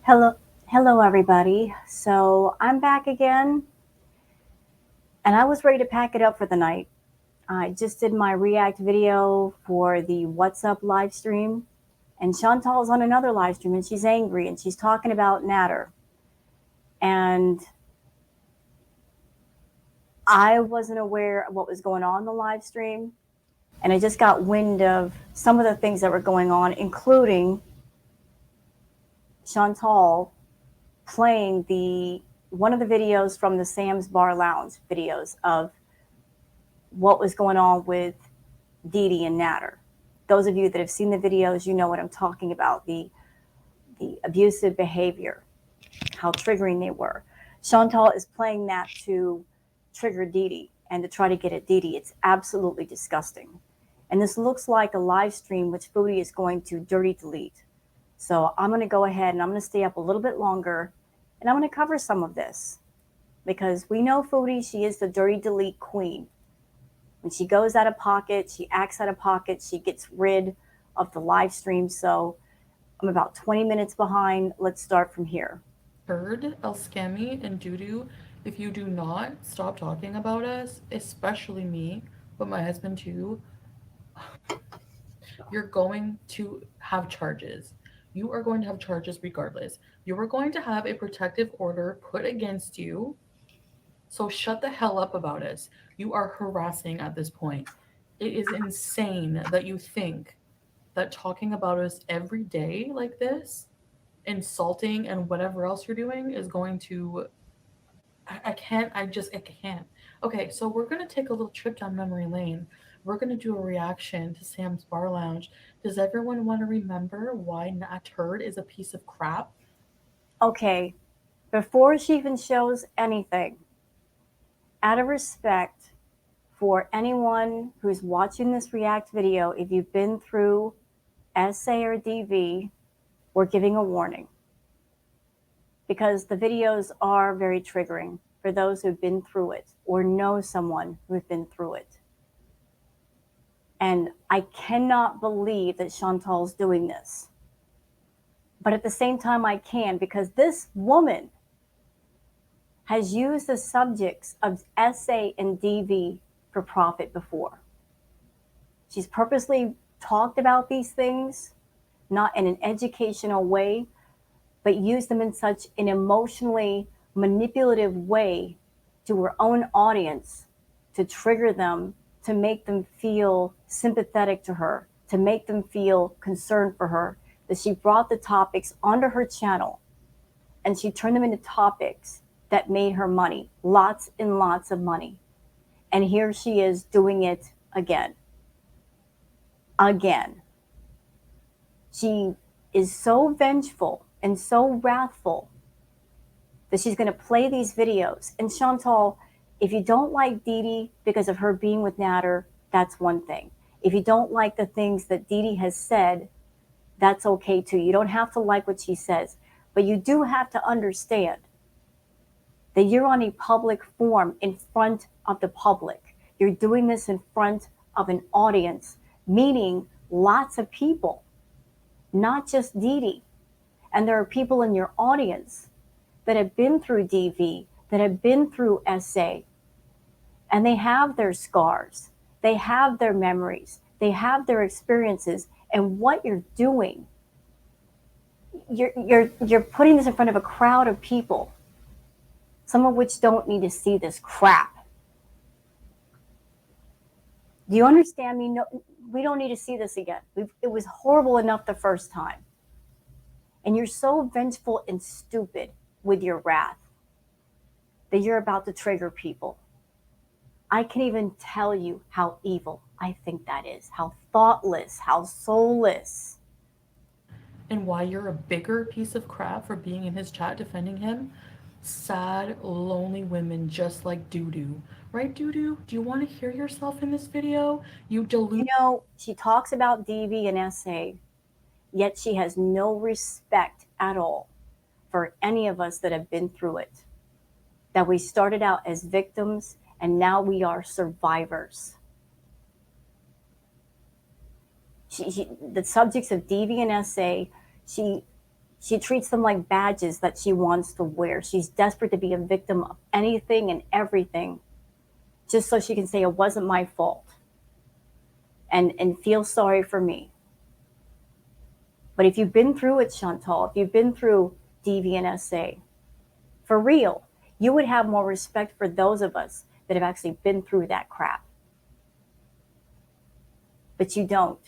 Hello, hello everybody. So I'm back again, and I was ready to pack it up for the night. I just did my React video for the What's Up live stream, and Chantal's on another live stream, and she's angry, and she's talking about Natter. And I wasn't aware of what was going on in the live stream, and I just got wind of some of the things that were going on, including Chantal playing the one of the videos from the Sam's Bar Lounge videos of what was going on with Dee Dee and Natter. Those of you that have seen the videos, you know what I'm talking about, the abusive behavior, how triggering they were. Chantal is playing that to trigger Dee Dee and to try to get at Dee Dee. It's absolutely disgusting. And this looks like a live stream which Foodie is going to dirty delete. So I'm going to go ahead and I'm going to stay up a little bit longer and I'm going to cover some of this because we know Foodie, she is the dirty delete queen. When she goes out of pocket, she acts out of pocket, she gets rid of the live stream. So I'm about 20 minutes behind. Let's start from here. Heard El Scammy and Dudu, if you do not stop talking about us, especially me, but my husband too, you're going to have charges. You are going to have charges regardless. You are going to have a protective order put against you. So shut the hell up about us. You are harassing at this point. It is insane that you think that talking about us every day like this, insulting and whatever else you're doing is going to I can't. I can't. Okay, so we're gonna take a little trip down memory lane. We're gonna do a reaction to Sam's Bar Lounge. Does everyone want to remember why Nat Turd is a piece of crap? Okay, before she even shows anything, out of respect for anyone who's watching this React video, if you've been through SA or DV, we're giving a warning because the videos are very triggering for those who've been through it or know someone who's been through it. And I cannot believe that Chantal's doing this. But at the same time, I can because this woman has used the subjects of SA and DV for profit before. She's purposely talked about these things, not in an educational way, but used them in such an emotionally manipulative way to her own audience to trigger them, to make them feel sympathetic to her, to make them feel concerned for her, that she brought the topics onto her channel and she turned them into topics that made her money, lots and lots of money. And here she is doing it again. Again. She is so vengeful and so wrathful that she's going to play these videos. And Chantal, if you don't like Dee Dee because of her being with Natter, that's one thing. If you don't like the things that Dee Dee has said, that's okay too. You don't have to like what she says, but you do have to understand that you're on a public forum in front of the public. You're doing this in front of an audience, meaning lots of people, not just Dee Dee. And there are people in your audience that have been through DV, that have been through SA, and they have their scars, they have their memories, they have their experiences, and what you're doing, you're putting this in front of a crowd of people, some of which don't need to see this crap. Do you understand me? No, we don't need to see this again. It was horrible enough the first time. And you're so vengeful and stupid with your wrath that you're about to trigger people. I can even tell you how evil I think that is, how thoughtless, how soulless. And why you're a bigger piece of crap for being in his chat defending him? Sad, lonely women just like Dudu. Right, Dudu? Do you want to hear yourself in this video? You You delude. know, she talks about DV and SA, yet she has no respect at all for any of us that have been through it. That we started out as victims and now we are survivors. The subjects of DV and SA, she She treats them like badges that she wants to wear. She's desperate to be a victim of anything and everything just so she can say it wasn't my fault and feel sorry for me. But if you've been through it, Chantal, if you've been through DV and SA, for real, you would have more respect for those of us that have actually been through that crap. But you don't.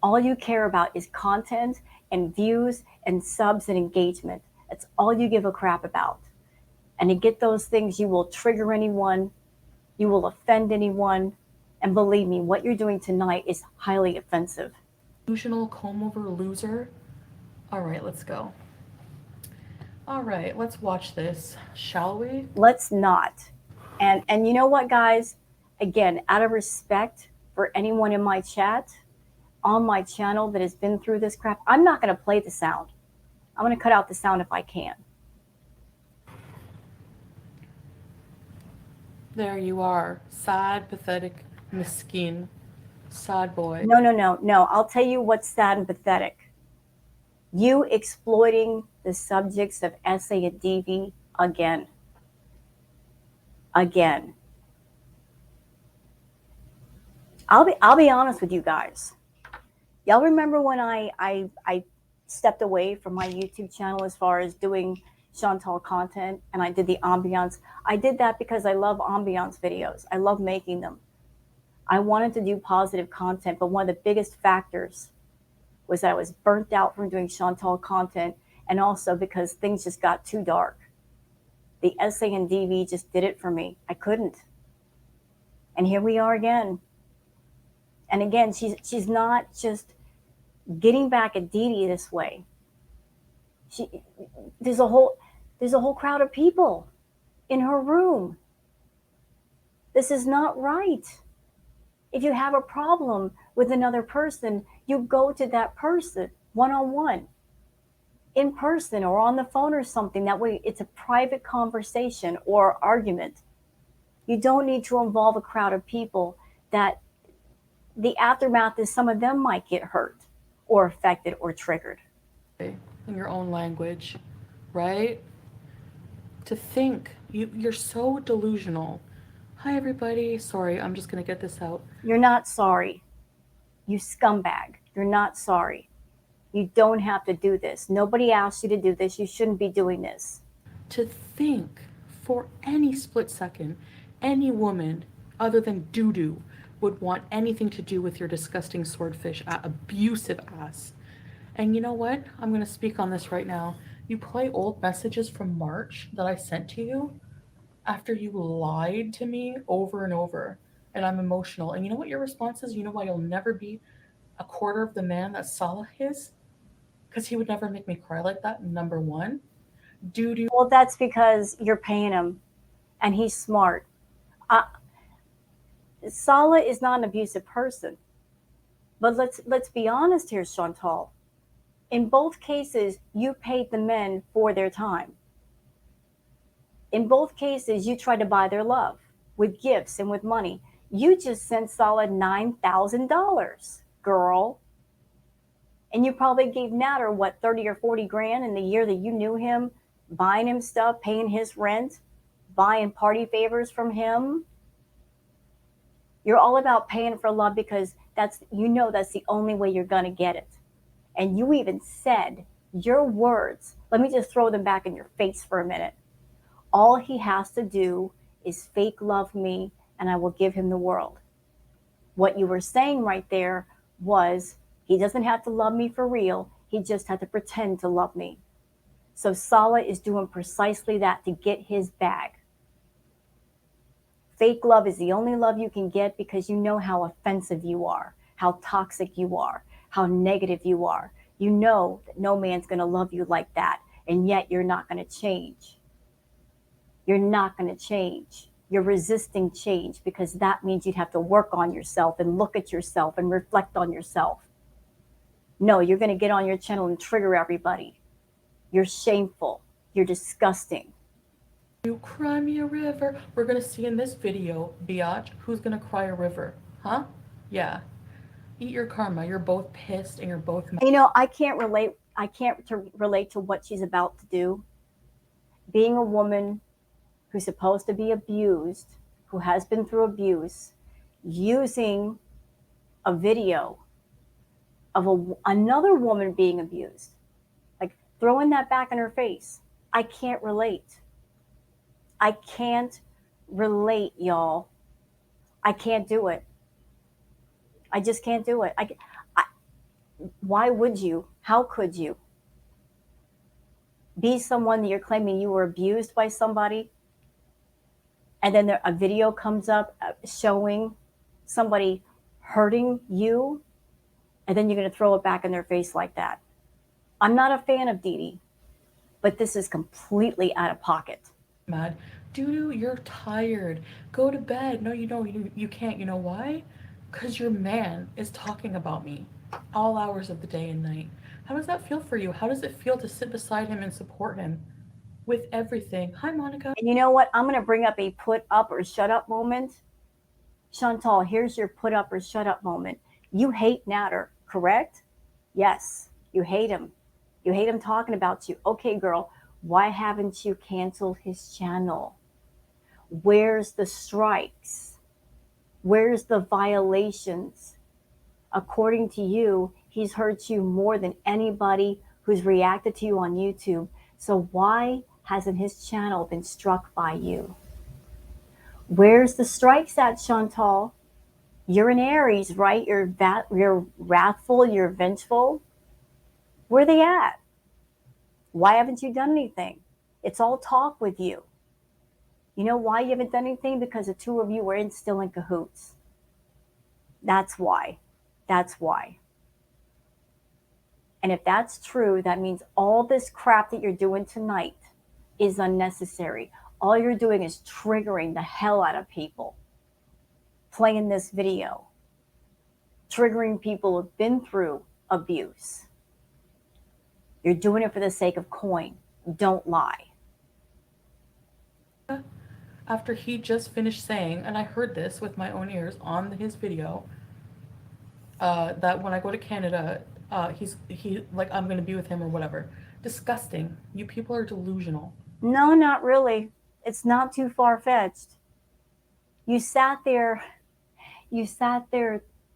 All you care about is content and views and subs and engagement. That's all you give a crap about. And to get those things, you will trigger anyone, you will offend anyone. And believe me, what you're doing tonight is highly offensive. Delusional comb over loser. All right, let's go. All right, let's watch this, shall we? Let's not. And you know what, guys? Again, out of respect for anyone in my chat, on my channel that has been through this crap, I'm not going to play the sound. I'm going to cut out the sound if I can. There you are, sad, pathetic, miskin, sad boy. No. I'll tell you what's sad and pathetic. You exploiting the subjects of SA and DV again. Again. I'll be honest with you guys. Y'all remember when I stepped away from my YouTube channel as far as doing Chantal content and I did the ambiance? I did that because I love ambiance videos. I love making them. I wanted to do positive content, but one of the biggest factors was that I was burnt out from doing Chantal content, and also because things just got too dark. The SA and DV just did it for me. I couldn't. And here we are again. And again, she's not just getting back at Dee Dee this way. There's a whole crowd of people in her room. This is not right. If you have a problem with another person, you go to that person one-on-one, in person or on the phone or something. That way it's a private conversation or argument. You don't need to involve a crowd of people that the aftermath is some of them might get hurt or affected or triggered. In your own language, right? To think, you're so delusional. Hi, everybody. Sorry, I'm just going to get this out. You're not sorry. You scumbag. You're not sorry. You don't have to do this. Nobody asked you to do this. You shouldn't be doing this. To think for any split second, any woman other than doo-doo would want anything to do with your disgusting swordfish, abusive ass. And you know what? I'm going to speak on this right now. You play old messages from March that I sent to you after you lied to me over and over. And I'm emotional. And you know what your response is? You know why you'll never be a quarter of the man that Salah is? Because he would never make me cry like that, number one. Doo-doo. Well, that's because you're paying him and he's smart. Salah is not an abusive person. But let's be honest here, Chantal. In both cases, you paid the men for their time. In both cases, you tried to buy their love with gifts and with money. You just sent Salah $9,000, girl. And you probably gave Nader, what, 30 or 40 grand in the year that you knew him, buying him stuff, paying his rent, buying party favors from him. You're all about paying for love because that's the only way you're going to get it. And you even said your words. Let me just throw them back in your face for a minute. All he has to do is fake love me and I will give him the world. What you were saying right there was he doesn't have to love me for real. He just had to pretend to love me. So Salah is doing precisely that to get his bag. Fake love is the only love you can get because you know how offensive you are, how toxic you are, how negative you are. You know that no man's going to love you like that, and yet you're not going to change. You're not going to change. You're resisting change because that means you'd have to work on yourself and look at yourself and reflect on yourself. No, you're going to get on your channel and trigger everybody. You're shameful. You're disgusting. You cry me a river. We're going to see in this video, biatch, who's going to cry a river. Huh? Yeah. Eat your karma. You're both pissed and you're both mad. You know, I can't relate I can't relate to what she's about to do. Being a woman who's supposed to be abused, who has been through abuse, using a video of another woman being abused, like throwing that back in her face. I can't relate. I can't relate, y'all. I can't do it. I just can't do it. Why would you? How could you be someone that you're claiming you were abused by somebody, and then a video comes up showing somebody hurting you, and then you're going to throw it back in their face like that? I'm not a fan of Dee Dee, but this is completely out of pocket. Mad. Doo you're tired. Go to bed. No, you can't. You know why? Because your man is talking about me all hours of the day and night. How does that feel for you? How does it feel to sit beside him and support him with everything? Hi, Monica. And you know what? I'm going to bring up a put up or shut up moment. Chantal, here's your put up or shut up moment. You hate Natter, correct? Yes, you hate him. You hate him talking about you. Okay, girl, why haven't you canceled his channel? Where's the strikes? Where's the violations? According to you, he's hurt you more than anybody who's reacted to you on YouTube. So why hasn't his channel been struck by you? Where's the strikes at, Chantal? You're an Aries, right? You're wrathful, you're vengeful. Where are they at? Why haven't you done anything? It's all talk with you. You know why you haven't done anything? Because the two of you were still in cahoots. That's why. That's why. And if that's true, that means all this crap that you're doing tonight is unnecessary. All you're doing is triggering the hell out of people. Playing this video. Triggering people who've been through abuse. You're doing it for the sake of coin. Don't lie. After he just finished saying, and I heard this with my own ears on his video, that when I go to Canada, he like I'm gonna be with him or whatever. Disgusting. You people are delusional. No, not really. It's not too far fetched. You sat there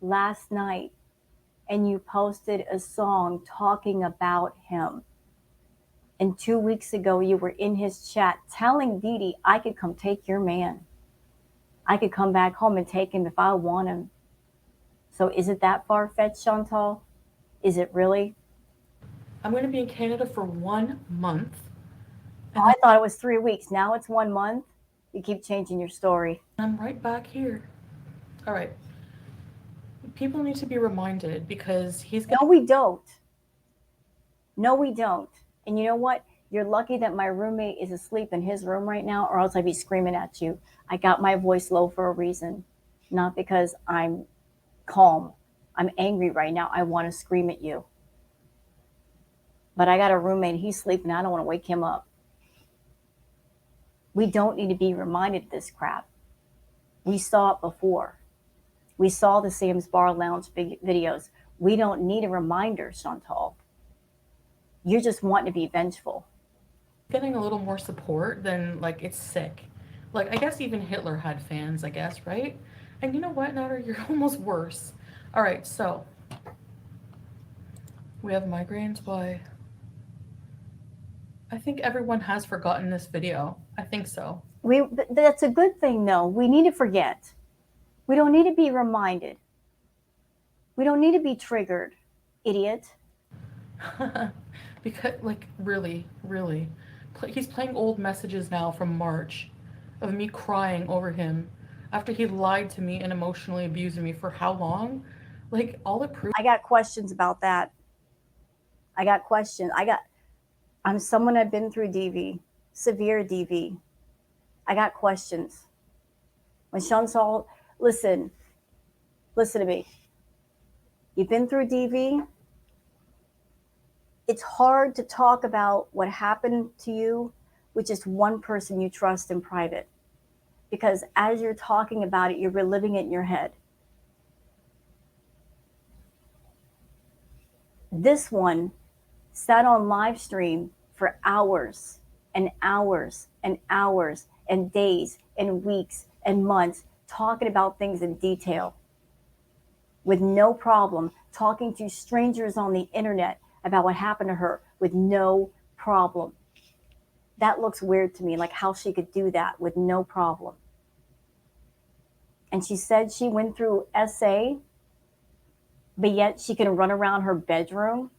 last night and you posted a song talking about him. And 2 weeks ago, you were in his chat telling Dee Dee, I could come take your man. I could come back home and take him if I want him. So is it that far-fetched, Chantal? Is it really? I'm going to be in Canada for 1 month. Oh, I thought it was 3 weeks. Now it's 1 month? You keep changing your story. I'm right back here. All right. People need to be reminded because he's No, we don't. No, we don't. And you know what? You're lucky that my roommate is asleep in his room right now, or else I'd be screaming at you. I got my voice low for a reason, not because I'm calm. I'm angry right now. I want to scream at you. But I got a roommate, he's sleeping. I don't want to wake him up. We don't need to be reminded of this crap. We saw it before. We saw the Sam's Bar Lounge videos. We don't need a reminder, Chantal. You're just wanting to be vengeful. getting a little more support than like it's sick. Like I guess even Hitler had fans, I guess, right? And you know what, Nader, you're almost worse. All right, so we have migraines. Why? I think everyone has forgotten this video. I think so. That's a good thing, though. We need to forget. We don't need to be reminded. We don't need to be triggered, idiot. Because, like, really, he's playing old messages now from March of me crying over him after he lied to me and emotionally abused me for how long? Like, all it proves. I got questions about that. I got questions. I'm someone I've been through DV, severe DV. I got questions. When Chantal, listen to me. You've been through DV. It's hard to talk about what happened to you with just one person you trust in private. Because as you're talking about it, you're reliving it in your head. This one sat on live stream for hours and hours and hours and days and weeks and months talking about things in detail with no problem, talking to strangers on the internet about what happened to her with no problem. That looks weird to me, like how she could do that with no problem. And she said she went through SA, but yet she can run around her bedroom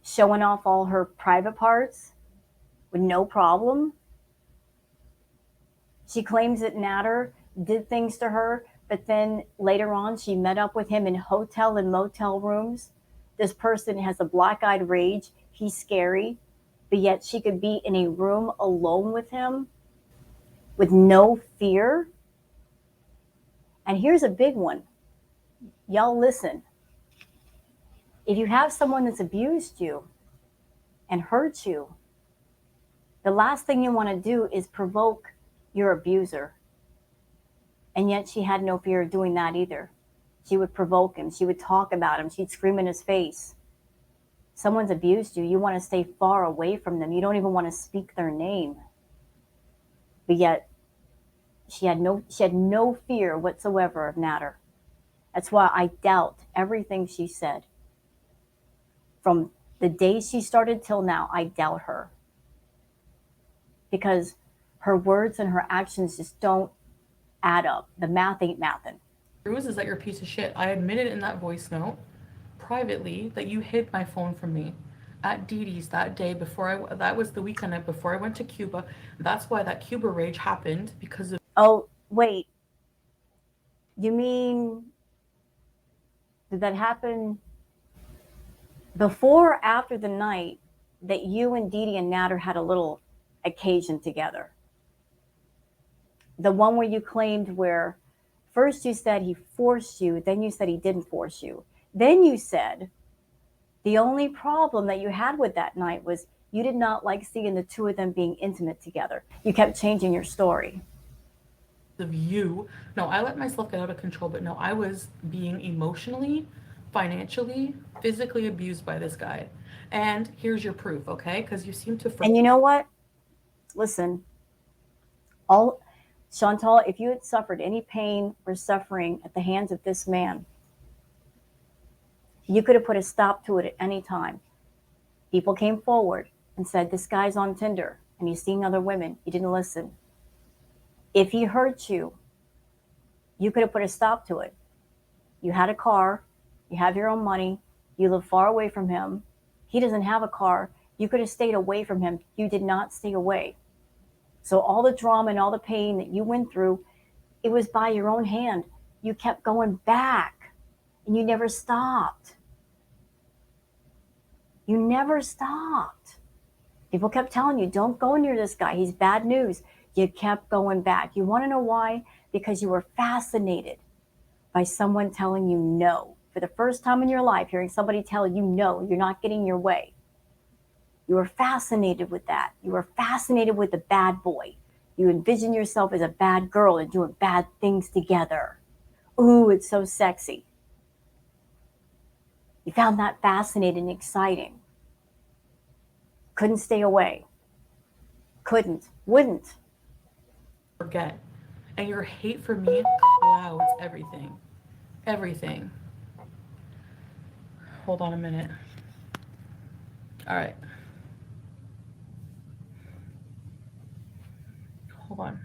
showing off all her private parts with no problem. She claims that Natter did things to her, but then later on she met up with him in hotel and motel rooms. This person has a black-eyed rage. He's scary, but yet she could be in a room alone with him with no fear. And here's a big one. Y'all listen. If you have someone that's abused you and hurt you, the last thing you want to do is provoke your abuser. And yet she had no fear of doing that either. She would provoke him. She would talk about him. She'd scream in his face. Someone's abused you. You want to stay far away from them. You don't even want to speak their name. But yet she had no fear whatsoever of Natter. That's why I doubt everything she said. From the day she started till now, I doubt her. Because her words and her actions just don't add up. The math ain't mathin'. Is that you're a piece of shit. I admitted in that voice note privately that you hid my phone from me at Dee Dee's that day that was the weekend before I went to Cuba. That's why that Cuba rage happened, because of. Oh, wait. You mean, did that happen before or after the night that you and Dee Dee and Natter had a little occasion together? The one where you claimed where first you said he forced you, then you said he didn't force you. Then you said the only problem that you had with that night was you did not like seeing the two of them being intimate together. You kept changing your story. Of you. No, I let myself get out of control, but no, I was being emotionally, financially, physically abused by this guy. And here's your proof, okay? Because you seem to. And you know what? Listen, all Chantal, if you had suffered any pain or suffering at the hands of this man, you could have put a stop to it at any time. People came forward and said, this guy's on Tinder and he's seeing other women. You didn't listen. If he hurt you, you could have put a stop to it. You had a car, you have your own money, you live far away from him. He doesn't have a car. You could have stayed away from him. You did not stay away. So all the drama and all the pain that you went through, it was by your own hand. You kept going back and you never stopped. You never stopped. People kept telling you, don't go near this guy. He's bad news. You kept going back. You want to know why? Because you were fascinated by someone telling you no. For the first time in your life, hearing somebody tell you no, you're not getting your way. You were fascinated with that. You were fascinated with the bad boy. You envision yourself as a bad girl and doing bad things together. Ooh, it's so sexy. You found that fascinating and exciting. Couldn't stay away. Couldn't. Wouldn't. Forget. And your hate for me clouds everything. Everything. Hold on a minute. All right. Hold on.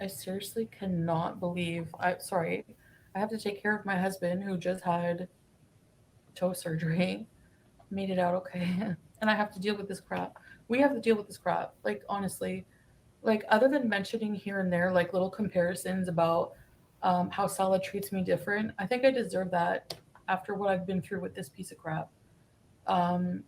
I seriously cannot believe. Sorry. I have to take care of my husband who just had toe surgery. Made it out okay. And I have to deal with this crap. We have to deal with this crap. Like, honestly, like, other than mentioning here and there, like, little comparisons about how salad treats me different, I think I deserve that after what I've been through with this piece of crap. Um,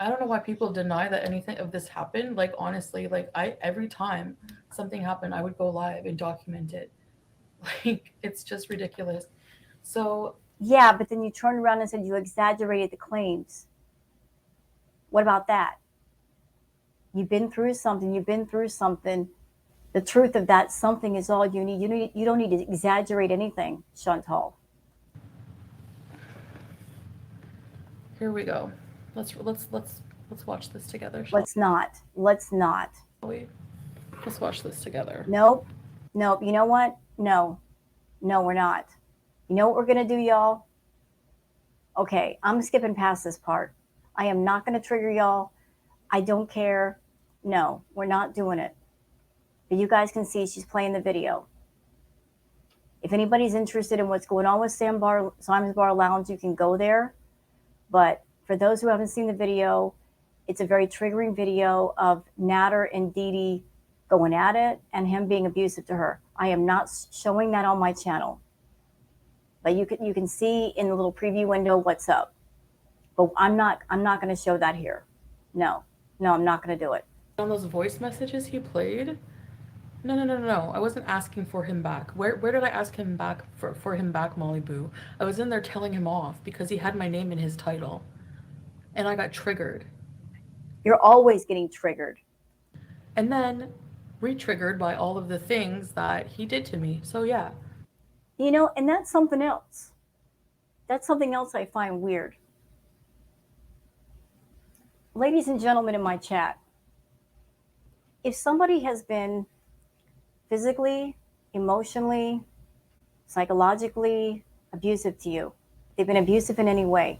I don't know why people deny that anything of this happened. Like, honestly, like, every time something happened, I would go live and document it. Like, it's just ridiculous. So, yeah, but then you turned around and said you exaggerated the claims. What about that? You've been through something. The truth of that something is all you need. You don't need to exaggerate anything, Chantal. Here we go. Let's watch this together, shall Let's not. Let's not. we? Let's watch this together. Nope. Nope. You know what? No. No, we're not. You know what we're going to do, y'all? Okay, I'm skipping past this part. I am not going to trigger y'all. I don't care. No, we're not doing it. But you guys can see she's playing the video. If anybody's interested in what's going on with Simon's Bar Lounge, you can go there. But for those who haven't seen the video, it's a very triggering video of Natter and Dee Dee going at it and him being abusive to her. I am not showing that on my channel. But you can see in the little preview window what's up. But I'm not going to show that here. No, I'm not going to do it. On those voice messages he played, no. I wasn't asking for him back. Where did I ask him back for him back, Molly Boo? I was in there telling him off because he had my name in his title. And I got triggered. You're always getting triggered. And then re-triggered by all of the things that he did to me. So yeah. You know, and that's something else. That's something else I find weird. Ladies and gentlemen in my chat, if somebody has been physically, emotionally, psychologically abusive to you, they've been abusive in any way,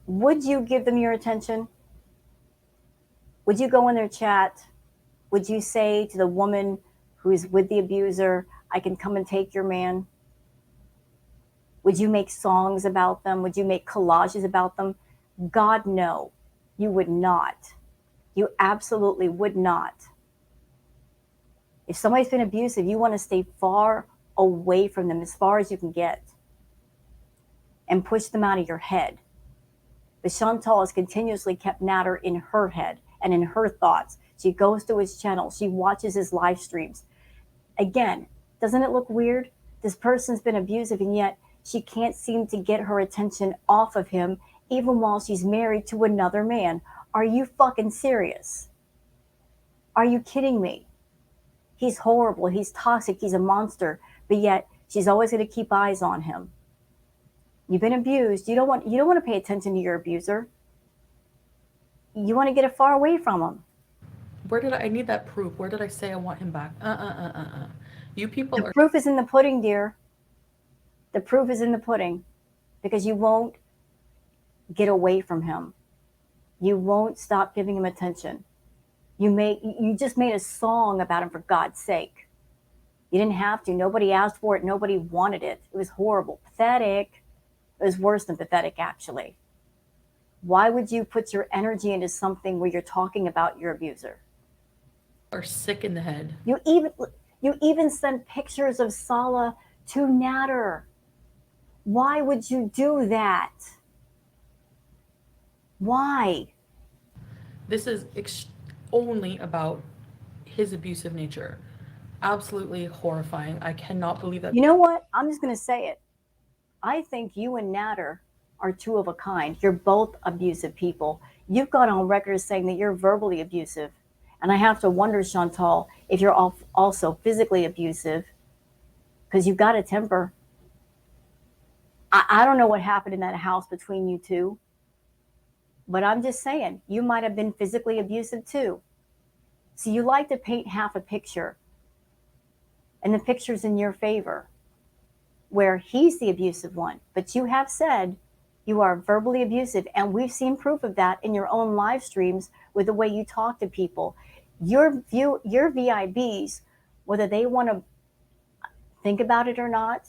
would you give them your attention? Would you go in their chat? Would you say to the woman who is with the abuser, I can come and take your man? Would you make songs about them? Would you make collages about them? God, no, you would not. You absolutely would not. If somebody's been abusive, you want to stay far away from them as far as you can get and push them out of your head. But Chantal has continuously kept Natter in her head and in her thoughts. She goes to his channel. She watches his live streams. Again, doesn't it look weird? This person's been abusive, and yet she can't seem to get her attention off of him, even while she's married to another man. Are you fucking serious? Are you kidding me? He's horrible. He's toxic. He's a monster. But yet she's always going to keep eyes on him. You've been abused. You don't want to pay attention to your abuser. You want to get far away from him. Where did I need that proof? Where did I say I want him back? You people The proof is in the pudding, dear. The proof is in the pudding, because you won't get away from him. You won't stop giving him attention. You just made a song about him, for God's sake. You didn't have to. Nobody asked for it. Nobody wanted it. It was horrible, pathetic. It was worse than pathetic, actually. Why would you put your energy into something where you're talking about your abuser? are sick in the head. You even sent pictures of Sala to Natter. Why would you do that? Why? This is only about his abusive nature. Absolutely horrifying. I cannot believe that. You know what? I'm just going to say it. I think you and Natter are two of a kind. You're both abusive people. You've gone on record saying that you're verbally abusive. And I have to wonder, Chantal, if you're also physically abusive, because you've got a temper. I don't know what happened in that house between you two, but I'm just saying, you might have been physically abusive too. So you like to paint half a picture, and the picture's in your favor, where he's the abusive one. But you have said you are verbally abusive, and we've seen proof of that in your own live streams with the way you talk to people. Your VIBs, whether they want to think about it or not,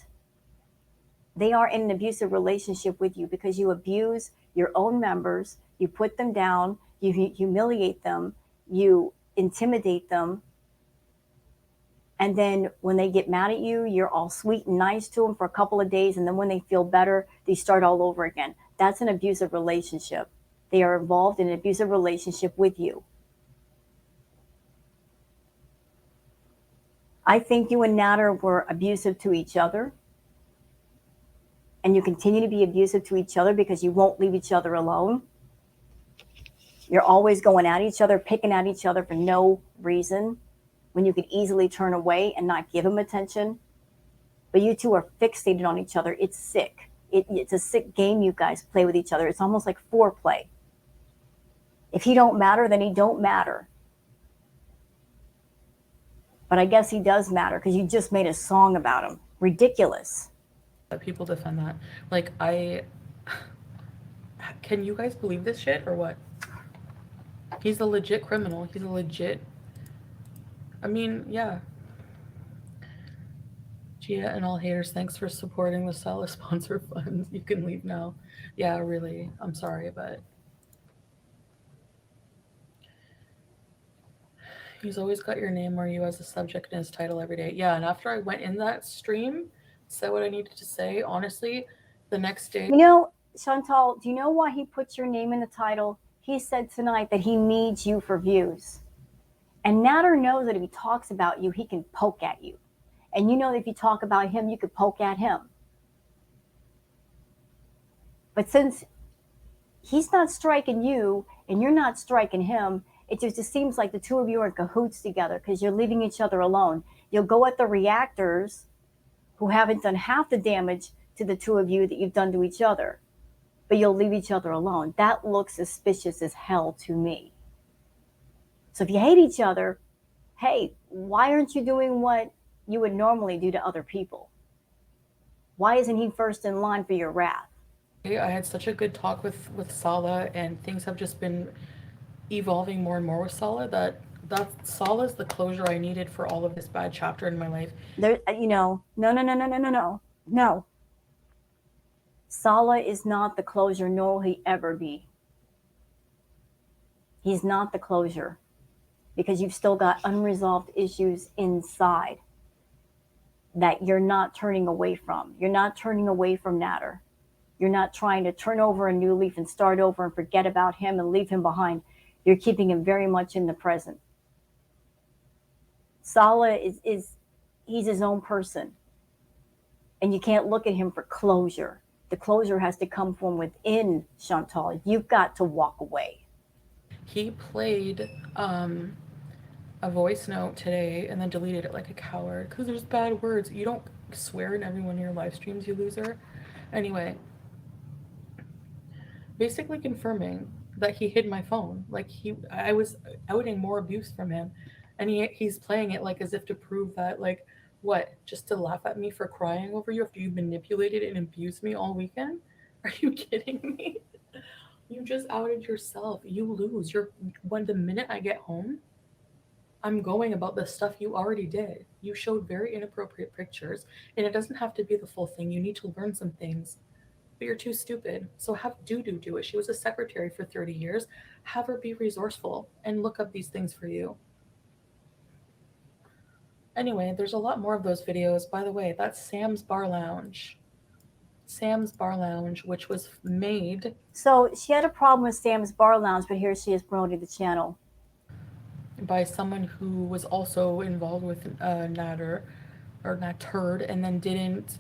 they are in an abusive relationship with you, because you abuse your own members, you put them down, you humiliate them, you intimidate them. And then when they get mad at you, you're all sweet and nice to them for a couple of days. And then when they feel better, they start all over again. That's an abusive relationship. They are involved in an abusive relationship with you. I think you and Natter were abusive to each other. And you continue to be abusive to each other because you won't leave each other alone. You're always going at each other, picking at each other for no reason, when you could easily turn away and not give him attention. But you two are fixated on each other. It's sick. It's a sick game you guys play with each other. It's almost like foreplay. If he don't matter, then he don't matter. But I guess he does matter because you just made a song about him. Ridiculous. That people defend that. Like, I. Can you guys believe this shit or what? He's a legit criminal. He's a legit. I mean, yeah. Gia and all haters, thanks for supporting the Salah sponsor funds. You can leave now. Yeah, really. I'm sorry, but he's always got your name or you as a subject in his title every day. Yeah, and after I went in that stream, said what I needed to say, honestly, the next day. You know, Chantal, do you know why he puts your name in the title? He said tonight that he needs you for views. And Natter knows that if he talks about you, he can poke at you. And you know that if you talk about him, you could poke at him. But since he's not striking you and you're not striking him, it just seems like the two of you are in cahoots together because you're leaving each other alone. You'll go at the reactors who haven't done half the damage to the two of you that you've done to each other, but you'll leave each other alone. That looks suspicious as hell to me. So if you hate each other, hey, why aren't you doing what you would normally do to other people? Why isn't he first in line for your wrath? I had such a good talk with Salah, and things have just been evolving more and more with Salah. That Salah's the closure I needed for all of this bad chapter in my life. There, no. No. Salah is not the closure, nor will he ever be. He's not the closure because you've still got unresolved issues inside that you're not turning away from. You're not turning away from Natter. You're not trying to turn over a new leaf and start over and forget about him and leave him behind. You're keeping him very much in the present. Salah is he's his own person. And you can't look at him for closure. The closure has to come from within, Chantal. You've got to walk away. He played a voice note today and then deleted it like a coward because there's bad words. You don't swear in every one of your live streams, you loser. Anyway, basically confirming that he hid my phone. Like I was outing more abuse from him, and he's playing it like as if to prove that, like, what, just to laugh at me for crying over you after you manipulated and abused me all weekend? Are you kidding me? You just outed yourself. You lose. When the minute I get home, I'm going about the stuff you already did. You showed very inappropriate pictures, and it doesn't have to be the full thing. You need to learn some things, but you're too stupid. So have Dudu do it. She was a secretary for 30 years. Have her be resourceful and look up these things for you. Anyway, there's a lot more of those videos. By the way, that's Sam's Bar Lounge. Sam's Bar Lounge, which was made. So she had a problem with Sam's Bar Lounge, but here she is promoting the channel. By someone who was also involved with Natter, or Natturd, and then didn't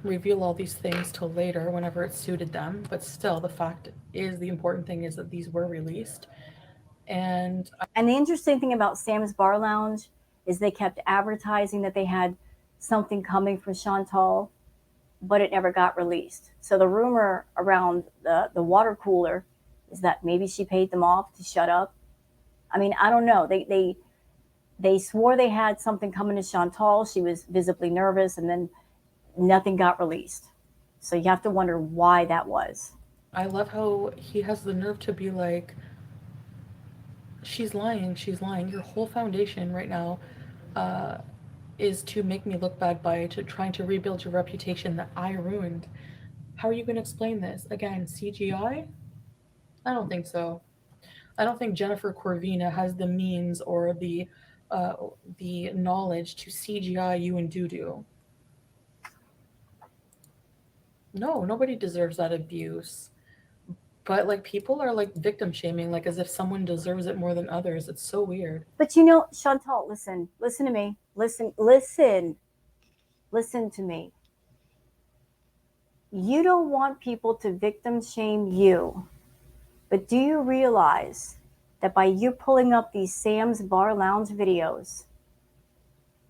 reveal all these things till later whenever it suited them. But still, the fact is, the important thing is that these were released. And the interesting thing about Sam's Bar Lounge is they kept advertising that they had something coming from Chantal, but it never got released. So the rumor around the water cooler is that maybe she paid them off to shut up. I mean, I don't know. They swore they had something coming to Chantal. She was visibly nervous, and then nothing got released. So you have to wonder why that was. I love how he has the nerve to be like, she's lying, she's lying. Your whole foundation right now is to make me look bad by trying to rebuild your reputation that I ruined. How are you going to explain this? Again, CGI? I don't think so. I don't think Jennifer Corvina has the means or the knowledge to CGI you and Dudu. No, nobody deserves that abuse. But like, people are like victim shaming, like as if someone deserves it more than others. It's so weird. But you know, Chantal, listen to me. Listen to me. You don't want people to victim shame you. But do you realize that by you pulling up these Sam's Bar Lounge videos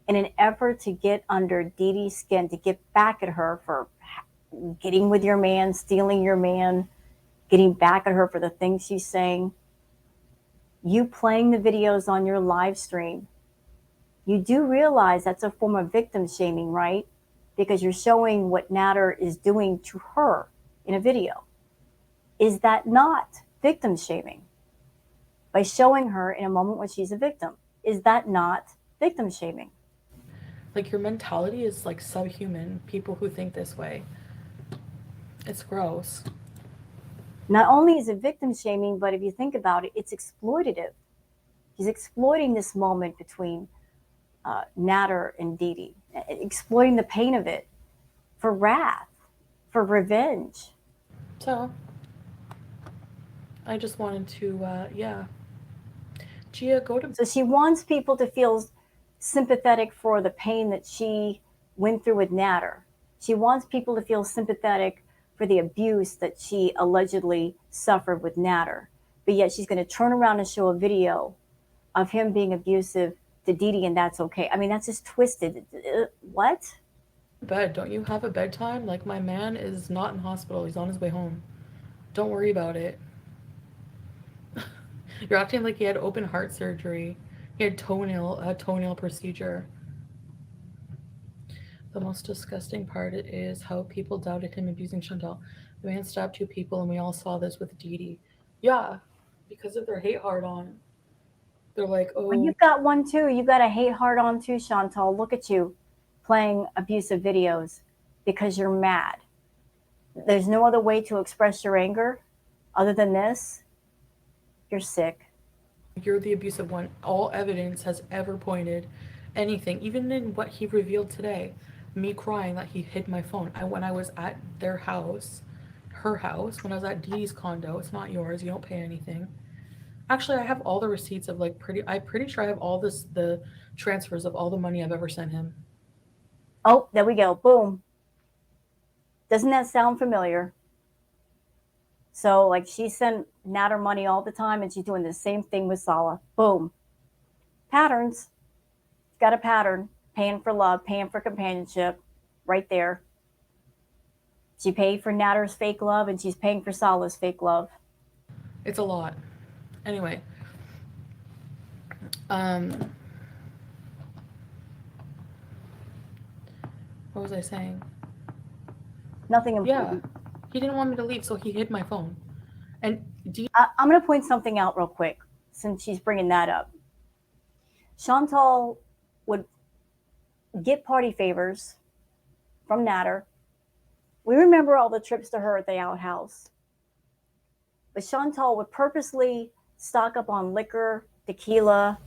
in an effort to get under Dee Dee's skin, to get back at her for getting with your man, stealing your man, getting back at her for the things she's saying, you playing the videos on your live stream, you do realize that's a form of victim shaming, right? Because you're showing what Natter is doing to her in a video. Is that not victim shaming? By showing her in a moment when she's a victim, is that not victim shaming? Like your mentality is like subhuman. People who think this way, it's gross. Not only is it victim shaming, but if you think about it, it's exploitative. He's exploiting this moment between Natter and Dee Dee, exploiting the pain of it for wrath, for revenge. So I just wanted to, yeah. Gia, go to. So she wants people to feel sympathetic for the pain that she went through with Natter. She wants people to feel sympathetic for the abuse that she allegedly suffered with Natter. But yet she's going to turn around and show a video of him being abusive to Dee Dee, and that's okay. I mean, that's just twisted. What? Bed. Don't you have a bedtime? Like, my man is not in hospital. He's on his way home. Don't worry about it. You're acting like he had open heart surgery. He had a toenail procedure. The most disgusting part is how people doubted him abusing Chantal. The man stabbed two people, and we all saw this with Dee Dee. Yeah, because of their hate hard on. They're like, Well, oh, you've got one too. You got a hate hard on too, Chantal. Look at you playing abusive videos because you're mad. There's no other way to express your anger other than this. You're sick. you're the abusive one. All evidence has ever pointed anything, even in what he revealed today. Me crying that he hid my phone. When I was at their house, her house, when I was at Dee Dee's condo, it's not yours. You don't pay anything. Actually, I have all the receipts of like I'm pretty sure I have all the transfers of all the money I've ever sent him. Oh, there we go. Boom. Doesn't that sound familiar? So, like, she sent Natter money all the time, and she's doing the same thing with Sala. Boom. Patterns. It's got a pattern. Paying for love, paying for companionship, right there. She paid for Natter's fake love, and she's paying for Sala's fake love. It's a lot. Anyway, um, what was I saying? Nothing Yeah, important. he didn't want me to leave, so he hid my phone. And I'm going to point something out real quick since she's bringing that up. Chantal would get party favors from Natter. We remember all the trips to her at the outhouse. But Chantal would purposely stock up on liquor, tequila,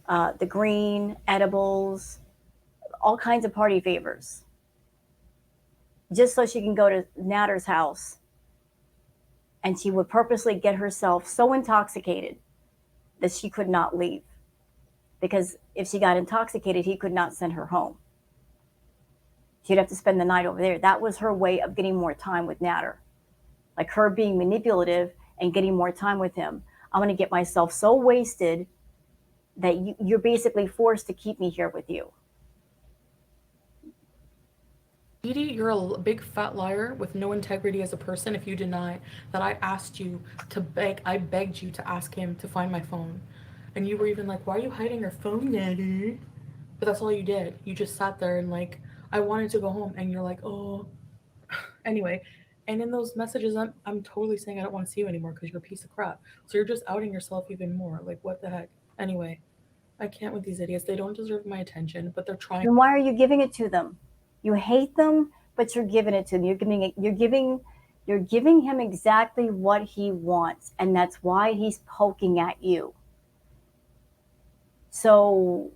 the green, edibles, all kinds of party favors, just so she can go to Natter's house. And she would purposely get herself so intoxicated that she could not leave. Because if she got intoxicated, he could not send her home. She'd have to spend the night over there. That was her way of getting more time with Natter. Like her being manipulative and getting more time with him. I'm going to get myself so wasted that you're basically forced to keep me here with you. Dee Dee, you're a big fat liar with no integrity as a person if you deny that I asked you to I begged you to ask him to find my phone. And you were even like, why are you hiding your phone, Daddy? But that's all you did. You just sat there and like, I wanted to go home. And you're like, oh. Anyway, and in those messages, I'm totally saying I don't want to see you anymore because you're a piece of crap. So you're just outing yourself even more. Like, what the heck? Anyway, I can't with these idiots. They don't deserve my attention, but they're trying. Then why are you giving it to them? You hate them, but you're giving it to them. You're giving him exactly what he wants, and that's why he's poking at you. So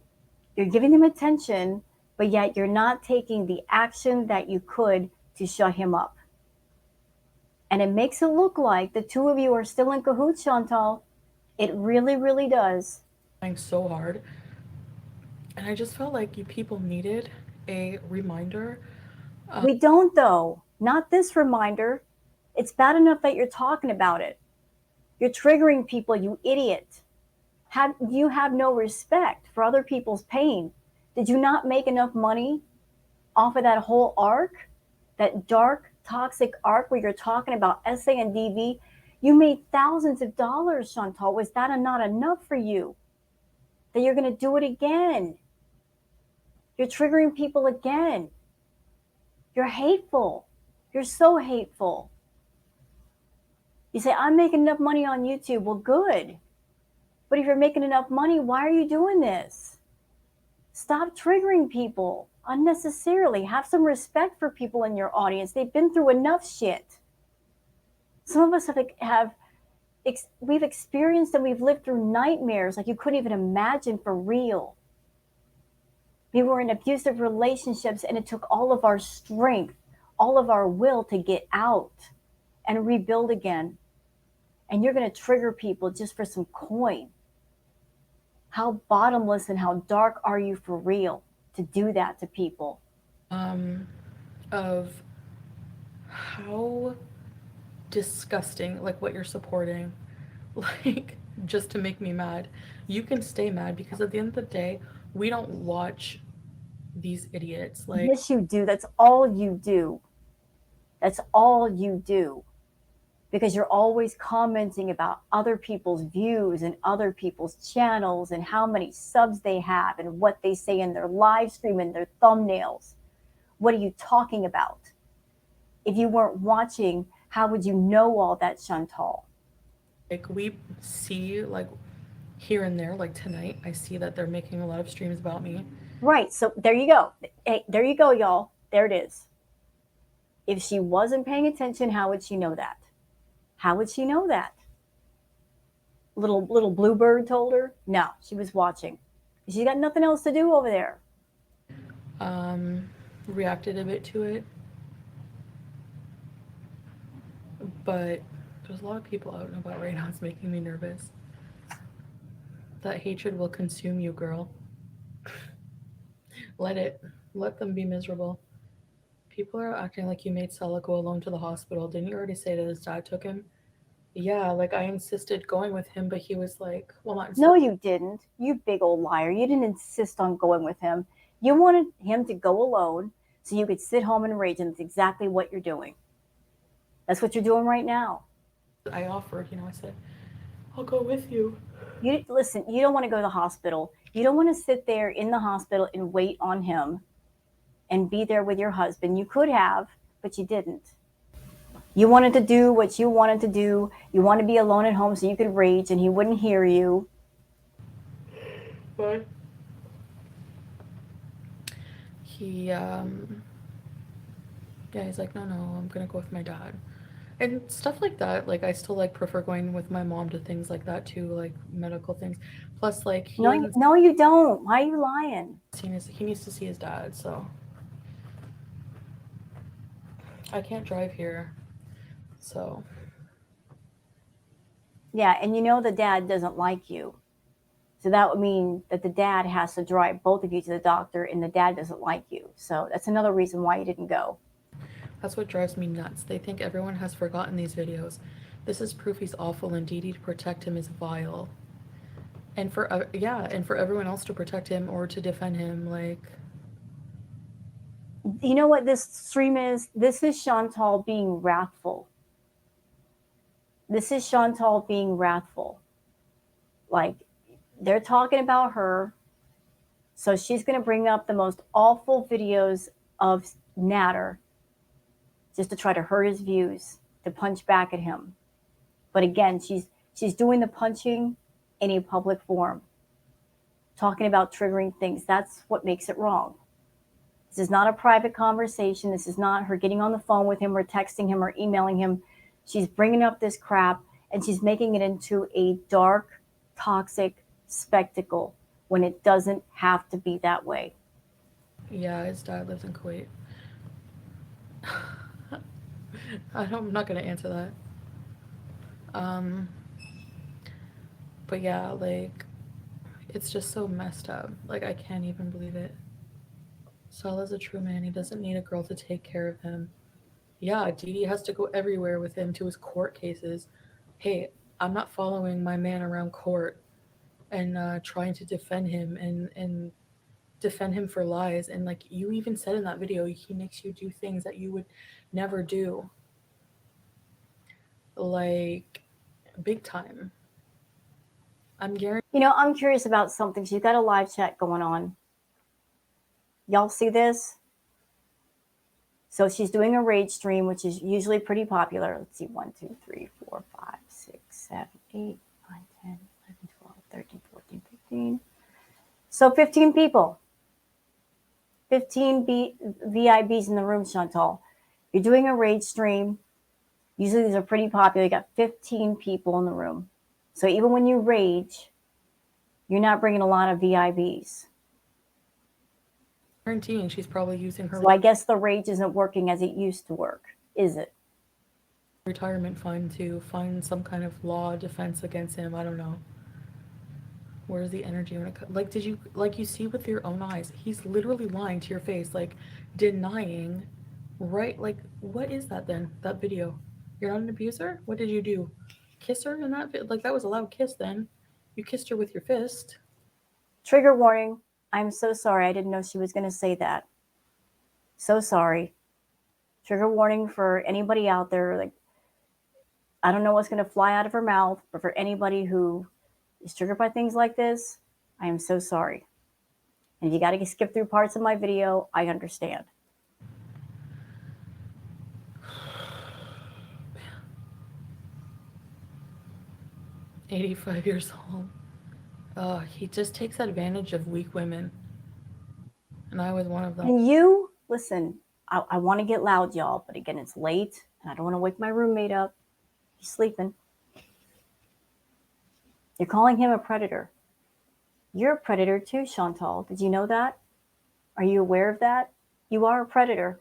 you're giving him attention, but yet you're not taking the action that you could to shut him up. And it makes it look like the two of you are still in cahoots, Chantal. It really, really does. Trying so hard. And I just felt like you people needed a reminder. We don't, though. Not this reminder. It's bad enough that you're talking about it. You're triggering people, you idiot. You have no respect for other people's pain. Did you not make enough money off of that whole arc? That dark, toxic arc where you're talking about SA and DV, you made thousands of dollars, Chantal. Was that not enough for you? That you're going to do it again? You're triggering people again. You're hateful. You're so hateful. You say, I'm making enough money on YouTube. Well, good. But if you're making enough money, why are you doing this? Stop triggering people unnecessarily. Have some respect for people in your audience. They've been through enough shit. Some of us we've experienced and we've lived through nightmares like you couldn't even imagine for real. We were in abusive relationships and it took all of our strength, all of our will to get out and rebuild again. And you're going to trigger people just for some coin. How bottomless and how dark are you for real to do that to people? Of how disgusting, like what you're supporting, like just to make me mad. You can stay mad because at the end of the day, we don't watch these idiots. Like, Yes, you do. That's all you do. That's all you do. Because you're always commenting about other people's views and other people's channels and how many subs they have and what they say in their live stream and their thumbnails. What are you talking about? If you weren't watching, how would you know all that, Chantal? we see like here and there, like tonight, I see that they're making a lot of streams about me. Right. So there you go. Hey, there you go, y'all. There it is. If she wasn't paying attention, how would she know that? How would she know that? Little bluebird told her? No, she was watching. She's got nothing else to do over there. Um, Reacted a bit to it, but there's a lot of people out and about right now. It's making me nervous. That hatred will consume you, girl. Let it. Let them be miserable. People are acting like you made Salah go alone to the hospital. Didn't you already say that his dad took him? Yeah, like I insisted going with him, but he was like, well, not No, insisted. you didn't. You big old liar. You didn't insist on going with him. You wanted him to go alone so you could sit home and rage, and that's exactly what you're doing. That's what you're doing right now. I offered, I said, I'll go with you. You listen, you don't want to go to the hospital. You don't want to sit there in the hospital and wait on him and be there with your husband. You could have, but you didn't. You wanted to do what you wanted to do. You want to be alone at home so you could rage and he wouldn't hear you. But he, yeah, he's like, no, I'm gonna go with my dad. And stuff like that. Like, I still like prefer going with my mom to things like that too, like medical things. Plus, like, he No, hasn't no, you don't. Why are you lying? seen he needs to see his dad, so I can't drive here. So, Yeah, and you know the dad doesn't like you. So that would mean that the dad has to drive both of you to the doctor and the dad doesn't like you. So that's another reason why you didn't go. that's what drives me nuts. They think everyone has forgotten these videos. This is proof he's awful, and Dee Dee to protect him is vile. And for and for everyone else to protect him or to defend him, like, You know what this stream is? This is Chantal being wrathful. This is Chantal being wrathful. Like, they're talking about her. So she's going to bring up the most awful videos of Natter just to try to hurt his views, to punch back at him. But again, she's doing the punching in a public forum, talking about triggering things. That's what makes it wrong. This is not a private conversation. This is not her getting on the phone with him or texting him or emailing him. She's bringing up this crap and she's making it into a dark, toxic spectacle when it doesn't have to be that way. yeah, his dad lives in Kuwait. I'm not gonna answer that. But yeah, like, it's just so messed up. Like, I can't even believe it. Salah's a true man. He doesn't need a girl to take care of him. Yeah, Dee Dee has to go everywhere with him to his court cases. Hey, I'm not following my man around court and trying to defend him and defend him for lies. And like you even said in that video, he makes you do things that you would never do, like big time. I'm guaranteed. I'm curious about something. She's got a live chat going on. Y'all see this? So she's doing a rage stream, which is usually pretty popular. Let's see, 1, 2, 3, 4, 5, 6, 7, 8, 9, 10, 11, 12, 13, 14, 15. So 15 people, 15 VIBs in the room, Chantal. You're doing a rage stream. Usually these are pretty popular. You got 15 people in the room. So even when you rage, you're not bringing a lot of VIBs. Guaranteeing she's probably using her So I guess the rage isn't working as it used to work, is it? retirement fund to find some kind of law defense against him. I don't know. Where's the energy when it comes? Like, did you like you see with your own eyes? He's literally lying to your face, like denying, right? Like, what is that then? That video? You're not an abuser. What did you do? Kiss her in that? Like, that was a loud kiss. Then you kissed her with your fist. Trigger warning. I'm so sorry. I didn't know she was going to say that. So sorry. Trigger warning for anybody out there. Like, I don't know what's going to fly out of her mouth, but for anybody who is triggered by things like this, I am so sorry. And if you got to skip through parts of my video, I understand. 85 years old. He just takes advantage of weak women, and I was one of them. And you, listen, I want to get loud, y'all, but again, it's late, and I don't want to wake my roommate up. He's sleeping. You're calling him a predator. You're a predator too, Chantal. Did you know that? Are you aware of that? You are a predator.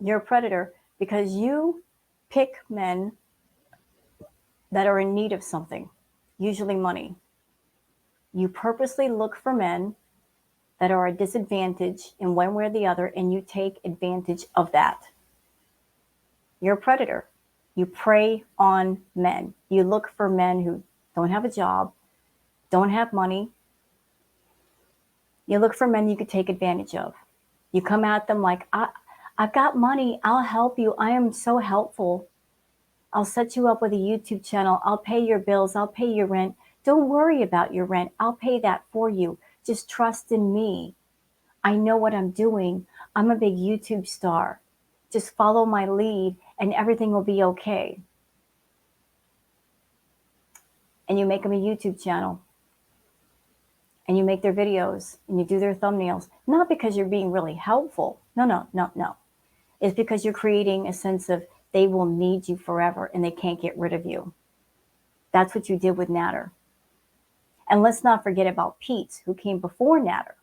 You're a predator because you pick men that are in need of something, usually money. You purposely look for men that are a disadvantage in one way or the other, and you take advantage of that. You're a predator. You prey on men. You look for men who don't have a job, don't have money. You look for men you could take advantage of. You come at them like, I've got money. I'll help you. I am so helpful. I'll set you up with a YouTube channel. I'll pay your bills. I'll pay your rent. Don't worry about your rent. I'll pay that for you. Just trust in me. I know what I'm doing. I'm a big YouTube star. Just follow my lead and everything will be okay. And you make them a YouTube channel. And you make their videos and you do their thumbnails. Not because you're being really helpful. No. It's because you're creating a sense of they will need you forever and they can't get rid of you. That's what you did with Natter. And let's not forget about Pete, who came before Natter.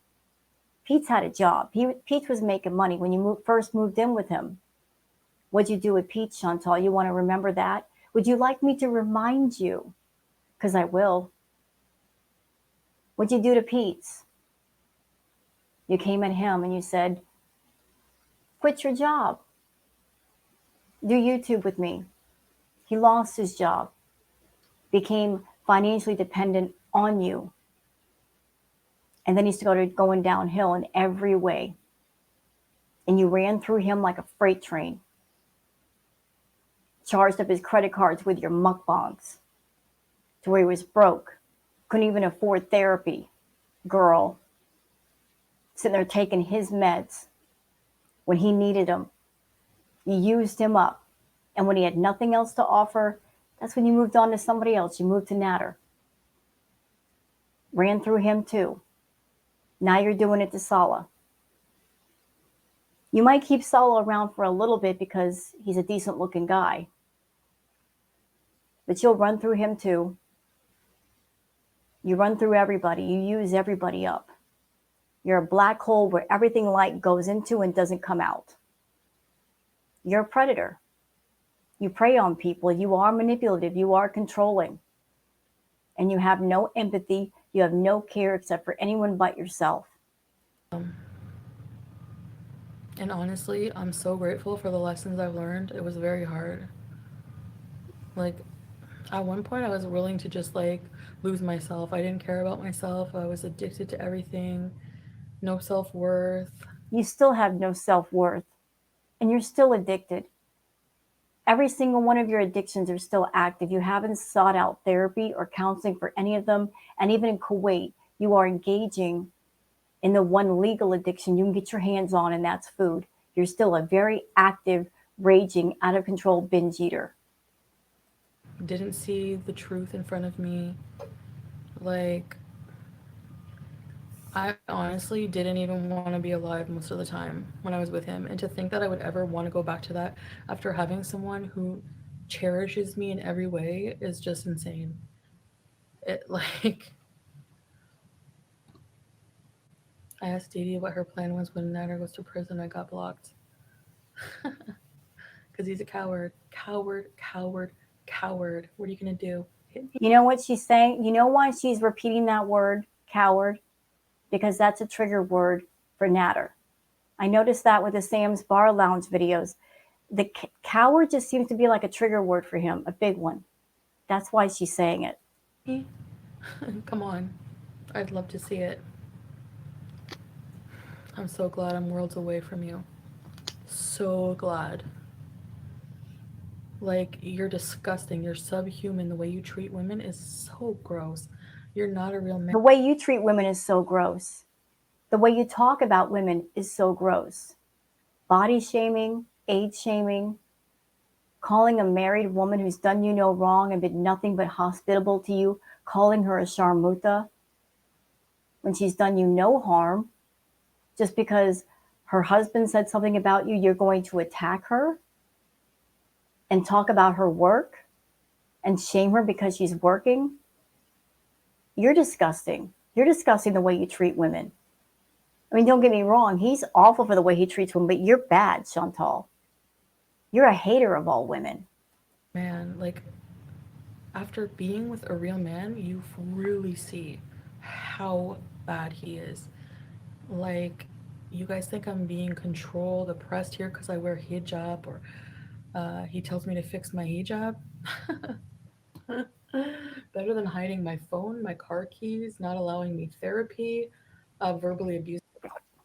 Pete's had a job. Pete was making money when you first moved in with him. What'd you do with Pete, Chantal? You want to remember that? Would you like me to remind you? Because I will. What'd you do to Pete? You came at him and you said, quit your job. Do YouTube with me. He lost his job, became financially dependent on you. And then he started going downhill in every way. And you ran through him like a freight train. Charged up his credit cards with your mukbangs to where he was broke. Couldn't even afford therapy. Girl. Sitting there taking his meds when he needed them. You used him up. And when he had nothing else to offer, that's when you moved on to somebody else. You moved to Natter. Ran through him too. Now you're doing it to Sala. You might keep Sala around for a little bit because he's a decent looking guy. But you'll run through him too. You run through everybody. You use everybody up. You're a black hole where everything light goes into and doesn't come out. You're a predator. You prey on people. You are manipulative. You are controlling. And you have no empathy. You have no care except for anyone but yourself. And honestly, I'm so grateful for the lessons I've learned. It was very hard. Like, at one point, I was willing to just like lose myself. I didn't care about myself. I was addicted to everything. No self-worth. You still have no self worth and you're still addicted. Every single one of your addictions are still active. You haven't sought out therapy or counseling for any of them. And even in Kuwait, you are engaging in the one legal addiction you can get your hands on, and that's food. You're still a very active, raging, out of control binge eater. Didn't see the truth in front of me. Like, I honestly didn't even want to be alive most of the time when I was with him. And to think that I would ever want to go back to that after having someone who cherishes me in every way is just insane. It like I asked Didi what her plan was when Nader goes to prison. I got blocked because he's a coward, coward, coward, coward. What are you gonna do? Hit me? You know what she's saying? You know why she's repeating that word, coward? Because that's a trigger word for Natter. I noticed that with the Sam's Bar Lounge videos. The coward just seems to be like a trigger word for him, a big one. That's why she's saying it. Hit me? Come on, I'd love to see it. I'm so glad I'm worlds away from you. So glad. Like, you're disgusting. You're subhuman. The way you treat women is so gross. You're not a real man. The way you treat women is so gross. The way you talk about women is so gross. Body shaming, age shaming, calling a married woman who's done you no wrong and been nothing but hospitable to you, calling her a sharmuta when she's done you no harm, just because her husband said something about you, you're going to attack her and talk about her work and shame her because she's working. You're disgusting. You're disgusting the way you treat women. I mean, don't get me wrong, he's awful for the way he treats women, but you're bad, Chantal. You're a hater of all women. Man, like, after being with a real man, you really see how bad he is. Like, you guys think I'm being controlled, oppressed here because I wear hijab, or he tells me to fix my hijab? Better than hiding my phone, my car keys, not allowing me therapy, verbally abusing.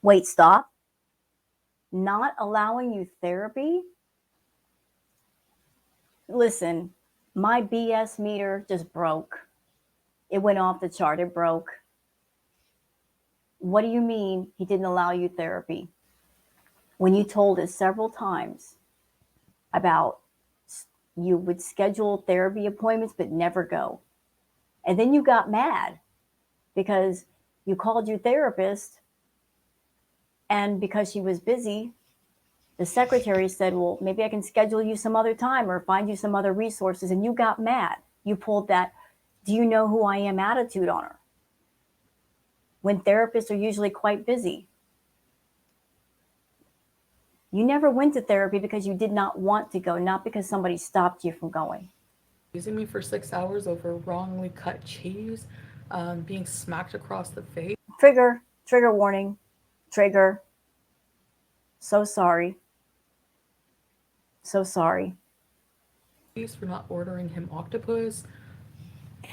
Wait, stop. Not allowing you therapy? Listen, my BS meter just broke. It went off the chart. It broke. What do you mean he didn't allow you therapy? When you told us several times about you would schedule therapy appointments but never go. And then you got mad because you called your therapist, and because she was busy, the secretary said, well, maybe I can schedule you some other time or find you some other resources. And you got mad. You pulled that, do you know who I am attitude on her, when therapists are usually quite busy. You never went to therapy because you did not want to go, not because somebody stopped you from going. Using me for 6 hours over wrongly cut cheese, being smacked across the face Trigger warning, trigger. So sorry. So sorry. for not ordering him octopus,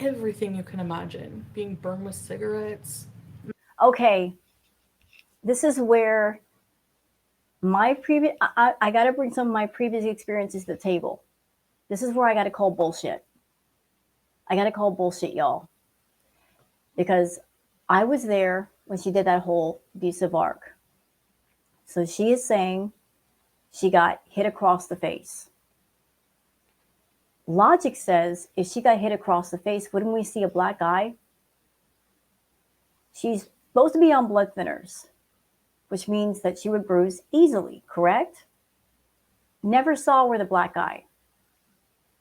everything you can imagine, being burned with cigarettes. Okay, this is where I got to bring some of my previous experiences to the table. This is where I got to call bullshit. I got to call bullshit, y'all. Because I was there when she did that whole abusive arc. So she is saying she got hit across the face. Logic says if she got hit across the face, wouldn't we see a black eye? She's supposed to be on blood thinners, which means that she would bruise easily, correct? Never saw where the black eye.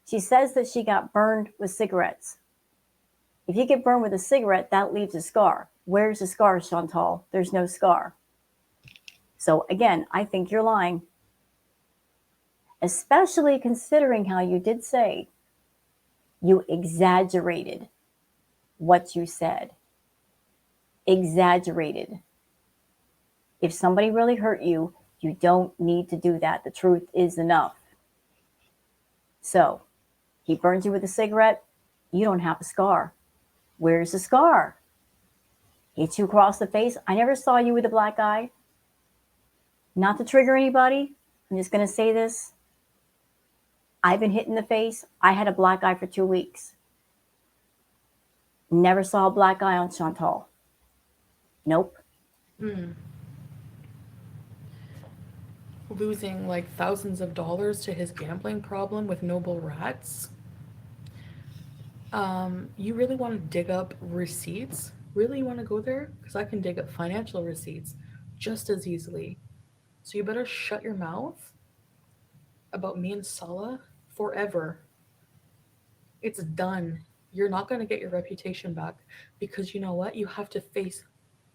She says that she got burned with cigarettes. If you get burned with a cigarette, that leaves a scar. Where's the scar, Chantal? There's no scar. So again, I think you're lying. Especially considering how you did say you exaggerated what you said. Exaggerated. If somebody really hurt you, you don't need to do that. The truth is enough. So, he burns you with a cigarette, you don't have a scar. Where's the scar? Hit you across the face. I never saw you with a black eye. Not to trigger anybody, I'm just going to say this. I've been hit in the face. I had a black eye for 2 weeks. Never saw a black eye on Chantal. Nope. Losing like thousands of dollars to his gambling problem with noble rats. You really want to dig up receipts? Really, you want to go there? Because I can dig up financial receipts just as easily. So you better shut your mouth about me and Salah forever. It's done. You're not going to get your reputation back because you know what? You have to face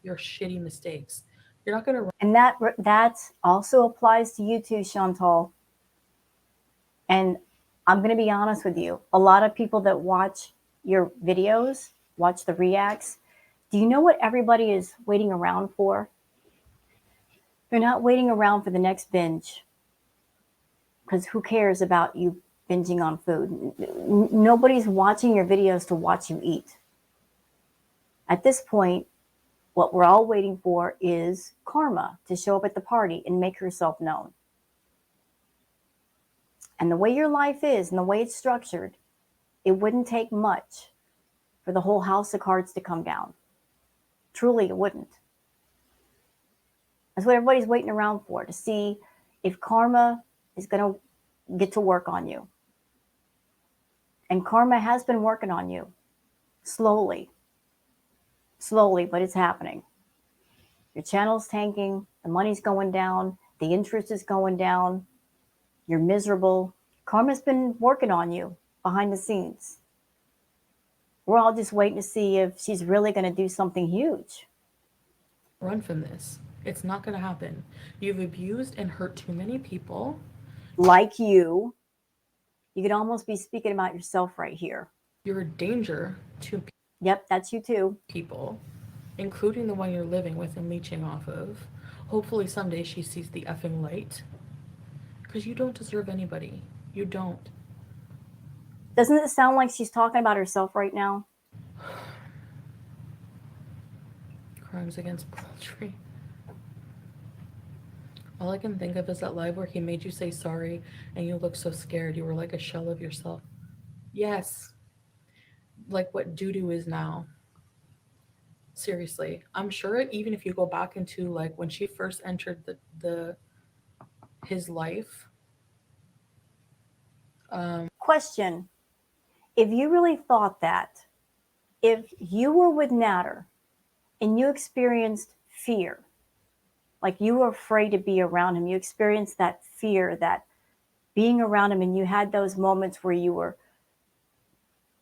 your shitty mistakes. You're not going to. And that also applies to you too, Chantal. And I'm going to be honest with you. A lot of people that watch your videos, watch the reacts, do you know what everybody is waiting around for? They're not waiting around for the next binge. Because who cares about you binging on food? Nobody's watching your videos to watch you eat. At this point, what we're all waiting for is karma to show up at the party and make herself known. And the way your life is and the way it's structured, it wouldn't take much for the whole house of cards to come down. Truly, it wouldn't. That's what everybody's waiting around for, to see if karma is going to get to work on you. And karma has been working on you. Slowly, but it's happening. Your channel's tanking, the money's going down, the interest is going down, you're miserable. Karma's been working on you behind the scenes. We're all just waiting to see if she's really going to do something huge. Run from this. It's not going to happen. You've abused and hurt too many people. Like you. You could almost be speaking about yourself right here. You're a danger to Yep, that's you too. people, including the one you're living with and leeching off of. Hopefully someday she sees the effing light. Because you don't deserve anybody. You don't. Doesn't it sound like she's talking about herself right now? Crimes against poultry. All I can think of is that live where he made you say sorry and you look so scared. You were like a shell of yourself. Yes. Like what doo-doo is now. Seriously. I'm sure even if you go back into like when she first entered his life. Question. If you really thought that, if you were with Natter and you experienced fear, like you were afraid to be around him, you experienced that fear, that being around him, and you had those moments where you were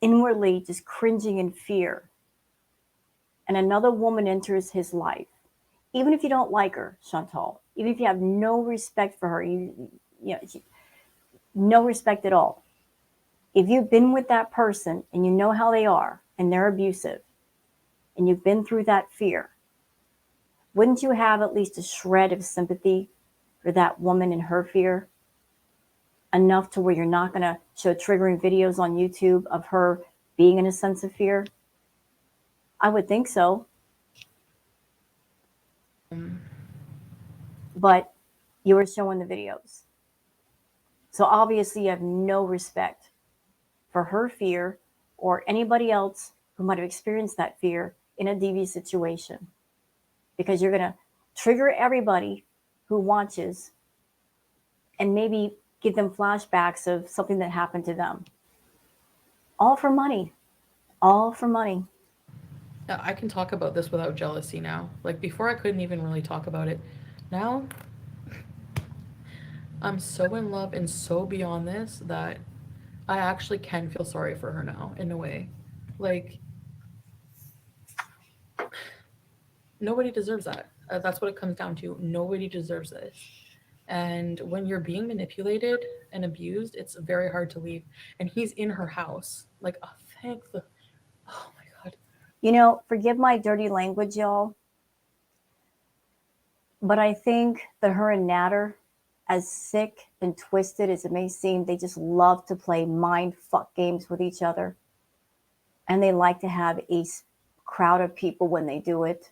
inwardly just cringing in fear, and another woman enters his life, even if you don't like her, Chantal, even if you have no respect for her, no respect at all. If you've been with that person and you know how they are and they're abusive and you've been through that fear, wouldn't you have at least a shred of sympathy for that woman and her fear? Enough to where you're not going to show triggering videos on YouTube of her being in a sense of fear? I would think so. But you were showing the videos. So obviously you have no respect for her fear or anybody else who might have experienced that fear in a DV situation. Because you're going to trigger everybody who watches and maybe give them flashbacks of something that happened to them. All for money. All for money. I can talk about this without jealousy now. Like before I couldn't even really talk about it. Now I'm so in love and so beyond this that I actually can feel sorry for her now in a way. Like nobody deserves that. That's what it comes down to. Nobody deserves this. And when you're being manipulated and abused, it's very hard to leave. And he's in her house. Like, oh, oh my God. You know, forgive my dirty language, y'all. But I think that her and Natter, as sick and twisted as it may seem, they just love to play mind fuck games with each other. and they like to have a crowd of people when they do it.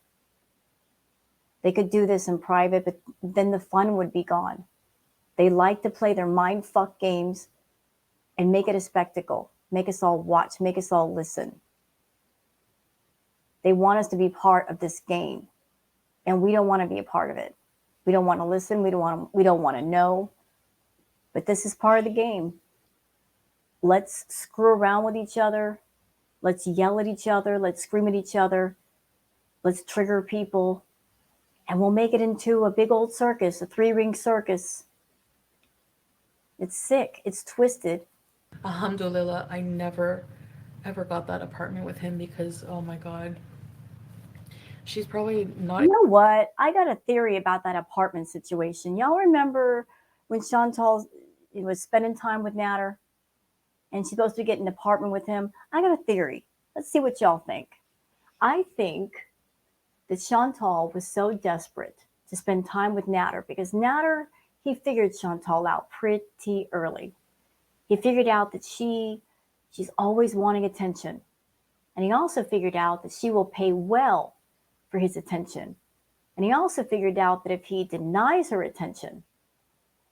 They could do this in private, but then the fun would be gone. They like to play their mind fuck games and make it a spectacle, make us all watch, make us all listen. They want us to be part of this game, and we don't want to be a part of it. We don't want to listen. We don't want to know. But this is part of the game. Let's screw around with each other. Let's yell at each other. Let's scream at each other. Let's trigger people. And we'll make it into a big old circus, a 3-ring circus. It's sick. It's twisted. Alhamdulillah, I never ever got that apartment with him because, oh my God, she's probably not. You know what? I got a theory about that apartment situation. Y'all remember when Chantal was spending time with Natter and she's supposed to get an apartment with him? I got a theory. Let's see what y'all think. I think that Chantal was so desperate to spend time with Natter because Natter, he figured Chantal out pretty early. He figured out that she's always wanting attention. And he also figured out that she will pay well for his attention. And he also figured out that if he denies her attention,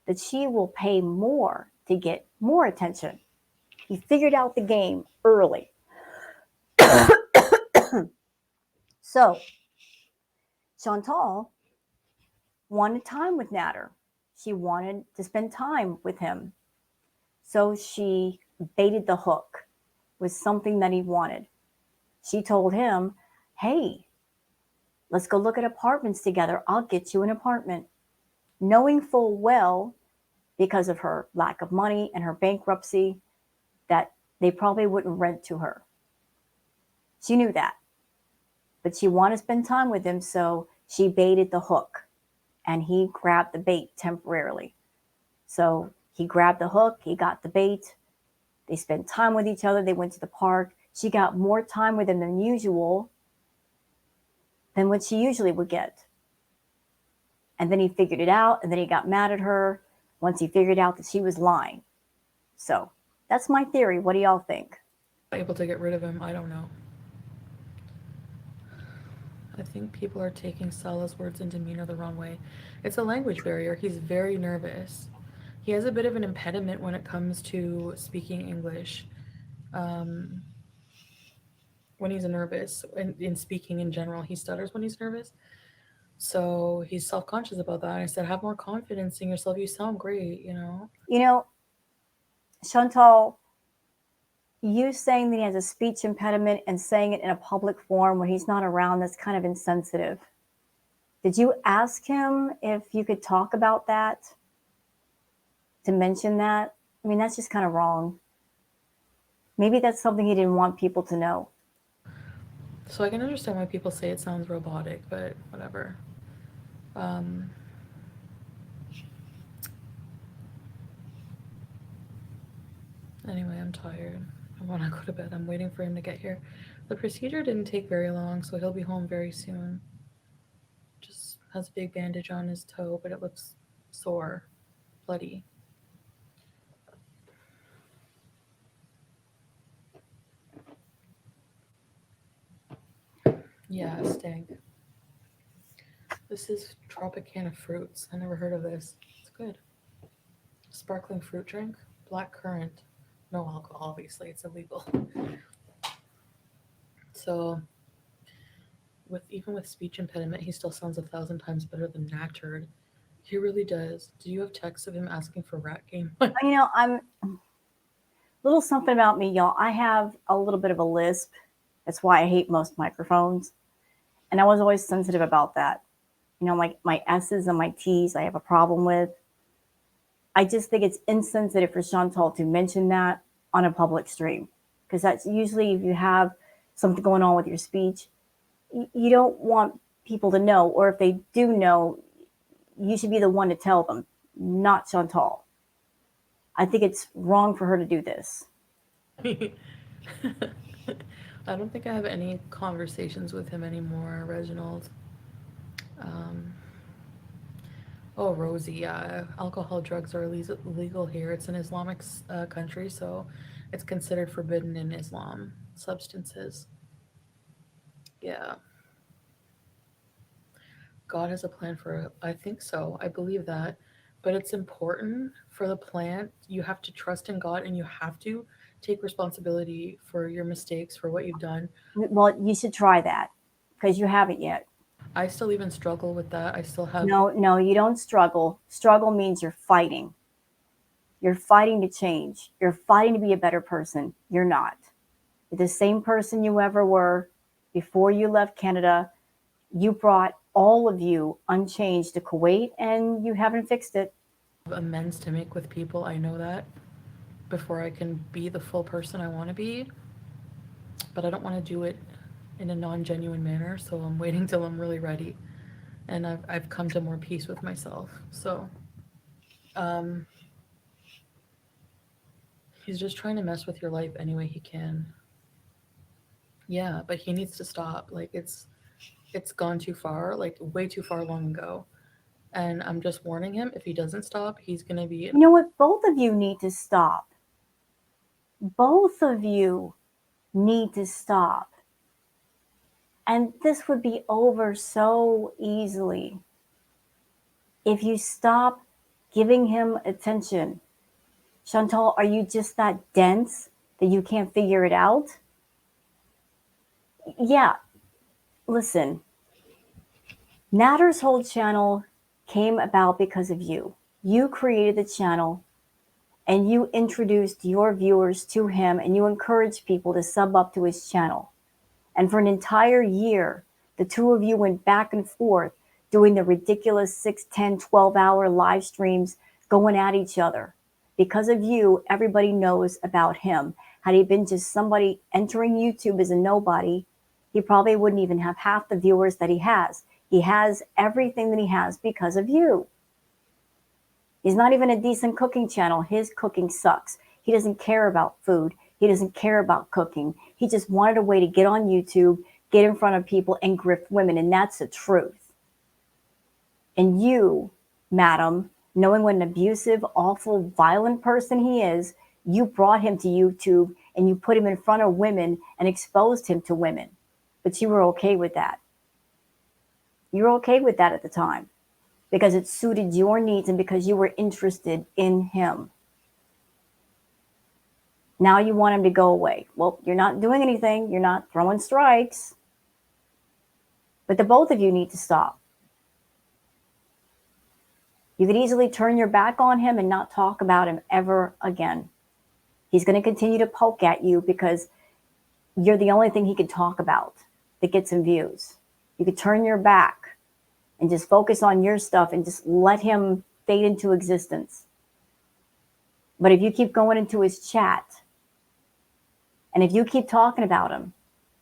that she will pay more to get more attention. He figured out the game early. So Chantal wanted time with Natter. She wanted to spend time with him. So she baited the hook with something that he wanted. She told him, hey, let's go look at apartments together. I'll get you an apartment. Knowing full well, because of her lack of money and her bankruptcy, that they probably wouldn't rent to her. She knew that. But she wanted to spend time with him, so she baited the hook. And he grabbed the bait temporarily. So he grabbed the hook, he got the bait. They spent time with each other. They went to the park. She got more time with him than usual, than what she usually would get. And then he figured it out, and then he got mad at her once he figured out that she was lying. So that's my theory. What do y'all think? Able to get rid of him. I don't know. I think people are taking Salah's words and demeanor the wrong way. It's a language barrier. He's very nervous. He has a bit of an impediment when it comes to speaking English. Um, when he's nervous, in speaking in general, he stutters when he's nervous. So he's self conscious about that. And I said, have more confidence in yourself. You sound great, you know? You know, Chantal, you saying that he has a speech impediment and saying it in a public forum when he's not around, that's kind of insensitive. Did you ask him if you could talk about that? To mention that? I mean, that's just kind of wrong. Maybe that's something he didn't want people to know. So I can understand why people say it sounds robotic, but whatever. Um, anyway, I'm tired. I want to go to bed. I'm waiting for him to get here. The procedure didn't take very long, so he'll be home very soon. Just has a big bandage on his toe, but it looks sore, bloody. Yeah, stink. This is Tropicana Fruits. I never heard of this. It's good. Sparkling fruit drink, black currant. No alcohol, obviously, it's illegal. So, with even with speech impediment, he still sounds 1,000 times better than Nattered. He really does. Do you have texts of him asking for rat game? You know, I'm a little something about me, y'all. I have a little bit of a lisp. That's why I hate most microphones. And I was always sensitive about that. You know, like my S's and my T's, I have a problem with. I just think it's insensitive for Chantal to mention that on a public stream. Because that's usually if you have something going on with your speech, you don't want people to know. Or if they do know, you should be the one to tell them, not Chantal. I think it's wrong for her to do this. I don't think I have any conversations with him anymore, Reginald. Um, Oh, Rosie, yeah. Alcohol, drugs are illegal here. It's an Islamic country, so it's considered forbidden in Islam. Substances. Yeah. God has a plan for it. I think so. I believe that. But it's important for the plant. You have to trust in God and you have to take responsibility for your mistakes, for what you've done. Well, you should try that because you haven't yet. I still even struggle with that. I still have. No, no, you don't struggle. Struggle means you're fighting. You're fighting to change. You're fighting to be a better person. You're not. You're the same person you ever were before you left Canada. You brought all of you unchanged to Kuwait and you haven't fixed it. Amends to make with people. I know that before I can be the full person I want to be, but I don't want to do it in a non genuine manner. So I'm waiting till I'm really ready. And I've come to more peace with myself. So um, he's just trying to mess with your life any way he can. Yeah, but he needs to stop. Like it's gone too far, like way too far long ago. And I'm just warning him if he doesn't stop, he's gonna be. You know what? Both of you need to stop. Both of you need to stop. And this would be over so easily if you stop giving him attention. Chantal, are you just that dense that you can't figure it out? Yeah, listen, Natter's whole channel came about because of you. You created the channel and you introduced your viewers to him and you encouraged people to sub up to his channel. And for an entire year, the two of you went back and forth doing the ridiculous 6, 10, 12-hour live streams going at each other. Because of you, everybody knows about him. Had he been just somebody entering YouTube as a nobody, he probably wouldn't even have half the viewers that he has. He has everything that he has because of you. He's not even a decent cooking channel. His cooking sucks. He doesn't care about food. He doesn't care about cooking. He just wanted a way to get on YouTube, get in front of people, and grift women. And that's the truth. And you, madam, knowing what an abusive, awful, violent person he is, you brought him to YouTube and you put him in front of women and exposed him to women. But you were okay with that. You were okay with that at the time because it suited your needs and because you were interested in him. Now you want him to go away. Well, you're not doing anything. You're not throwing strikes. But the both of you need to stop. You could easily turn your back on him and not talk about him ever again. He's going to continue to poke at you because you're the only thing he could talk about that gets him views. You could turn your back and just focus on your stuff and just let him fade into existence. But if you keep going into his chat, and if you keep talking about him,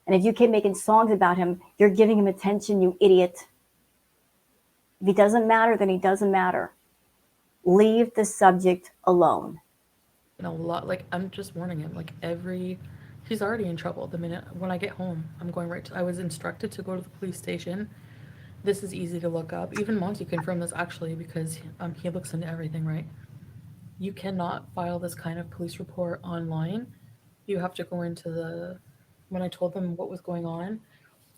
and if you keep making songs about him, you're giving him attention, you idiot. If he doesn't matter, then he doesn't matter. Leave the subject alone. A lot, like I'm just warning him, like every he's already in trouble the minute when I get home. I'm going right to I was instructed to go to the police station. This is easy to look up. Even Monty confirmed this actually because he looks into everything, right? You cannot file this kind of police report online. You have to go into the when I told them what was going on,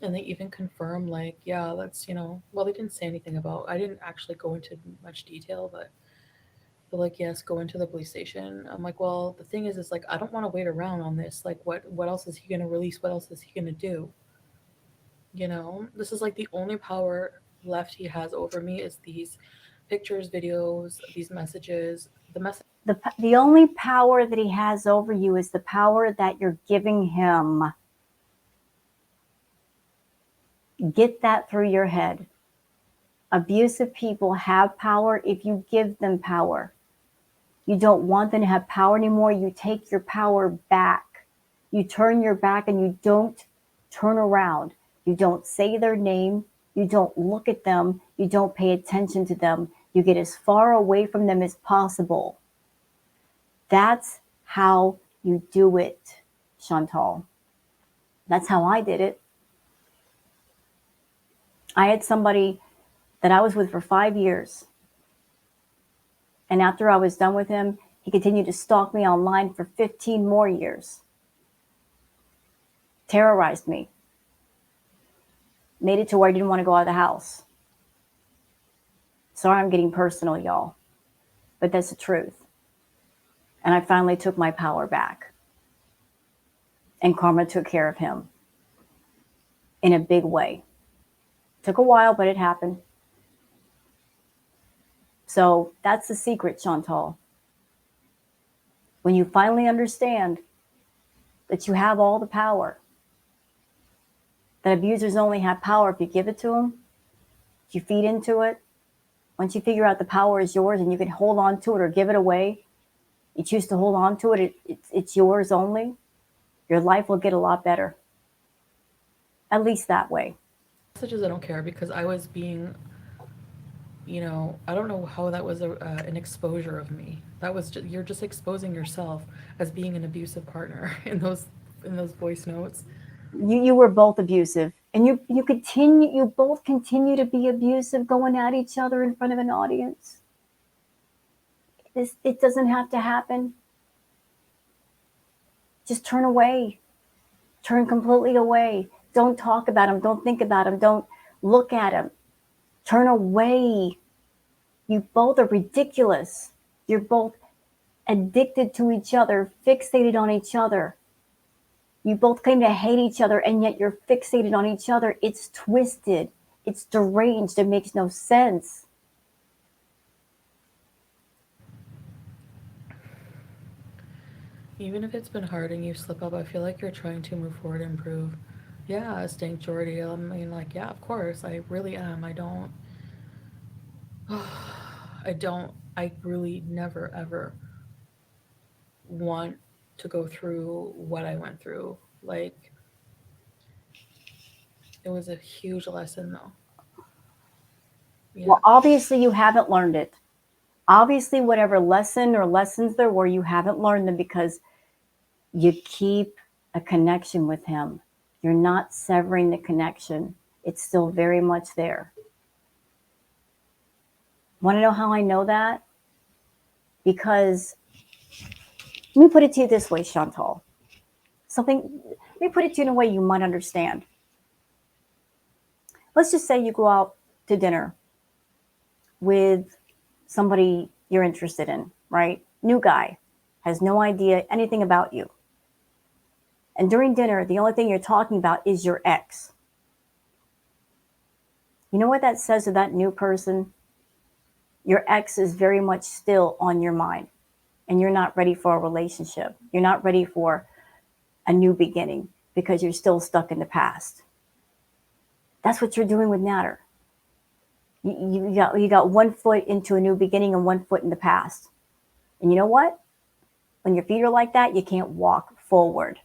and they even confirmed like, yeah, that's, well, they didn't say anything about, I didn't actually go into much detail, but they're like, yes, go into the police station. I'm like, well, the thing is like, I don't want to wait around on this. Like, what else is he going to release? What else is he going to do? This is like the only power left he has over me is these pictures, videos, these messages. The only power that he has over you is the power that you're giving him. Get that through your head. Abusive people have power if you give them power. You don't want them to have power anymore. You take your power back. You turn your back and you don't turn around. You don't say their name. You don't look at them. You don't pay attention to them. You get as far away from them as possible. That's how you do it, Chantal. That's how I did it. I had somebody that I was with for 5 years. And after I was done with him, he continued to stalk me online for 15 more years. Terrorized me. Made it to where I didn't want to go out of the house. Sorry I'm getting personal, y'all, but that's the truth. And I finally took my power back. And karma took care of him in a big way. Took a while, but it happened. So that's the secret, Chantal. When you finally understand that you have all the power, that abusers only have power if you give it to them, if you feed into it. Once you figure out the power is yours and you can hold on to it or give it away, you choose to hold on to it, it's yours only, your life will get a lot better. At least that way. Messages, I don't care because I was being, I don't know how that was an exposure of me. That was just, you're just exposing yourself as being an abusive partner in those voice notes. You were both abusive, and you both continue to be abusive, going at each other in front of an audience. It doesn't have to happen. Just turn away. Turn completely away. Don't talk about them. Don't think about them. Don't look at them. Turn away. You both are ridiculous. You're both addicted to each other, fixated on each other. You both claim to hate each other, and yet you're fixated on each other. It's twisted. It's deranged. It makes no sense. Even if it's been hard and you slip up, I feel like you're trying to move forward and improve. Yeah, staying Jordy. I mean, like, yeah, of course, I really am. I really never ever want to go through what I went through. Like, it was a huge lesson, though. Yeah. Well, obviously, you haven't learned it. Obviously, whatever lesson or lessons there were, you haven't learned them because you keep a connection with him. You're not severing the connection, it's still very much there. Want to know how I know that? Because let me put it to you this way, Chantal. Let me put it to you in a way you might understand. Let's just say you go out to dinner with somebody you're interested in, right? New guy, has no idea anything about you. And during dinner, the only thing you're talking about is your ex. You know what that says to that new person? Your ex is very much still on your mind, and you're not ready for a relationship. You're not ready for a new beginning because you're still stuck in the past. That's what you're doing with Natter. You got 1 foot into a new beginning and 1 foot in the past. And you know what? When your feet are like that, you can't walk forward.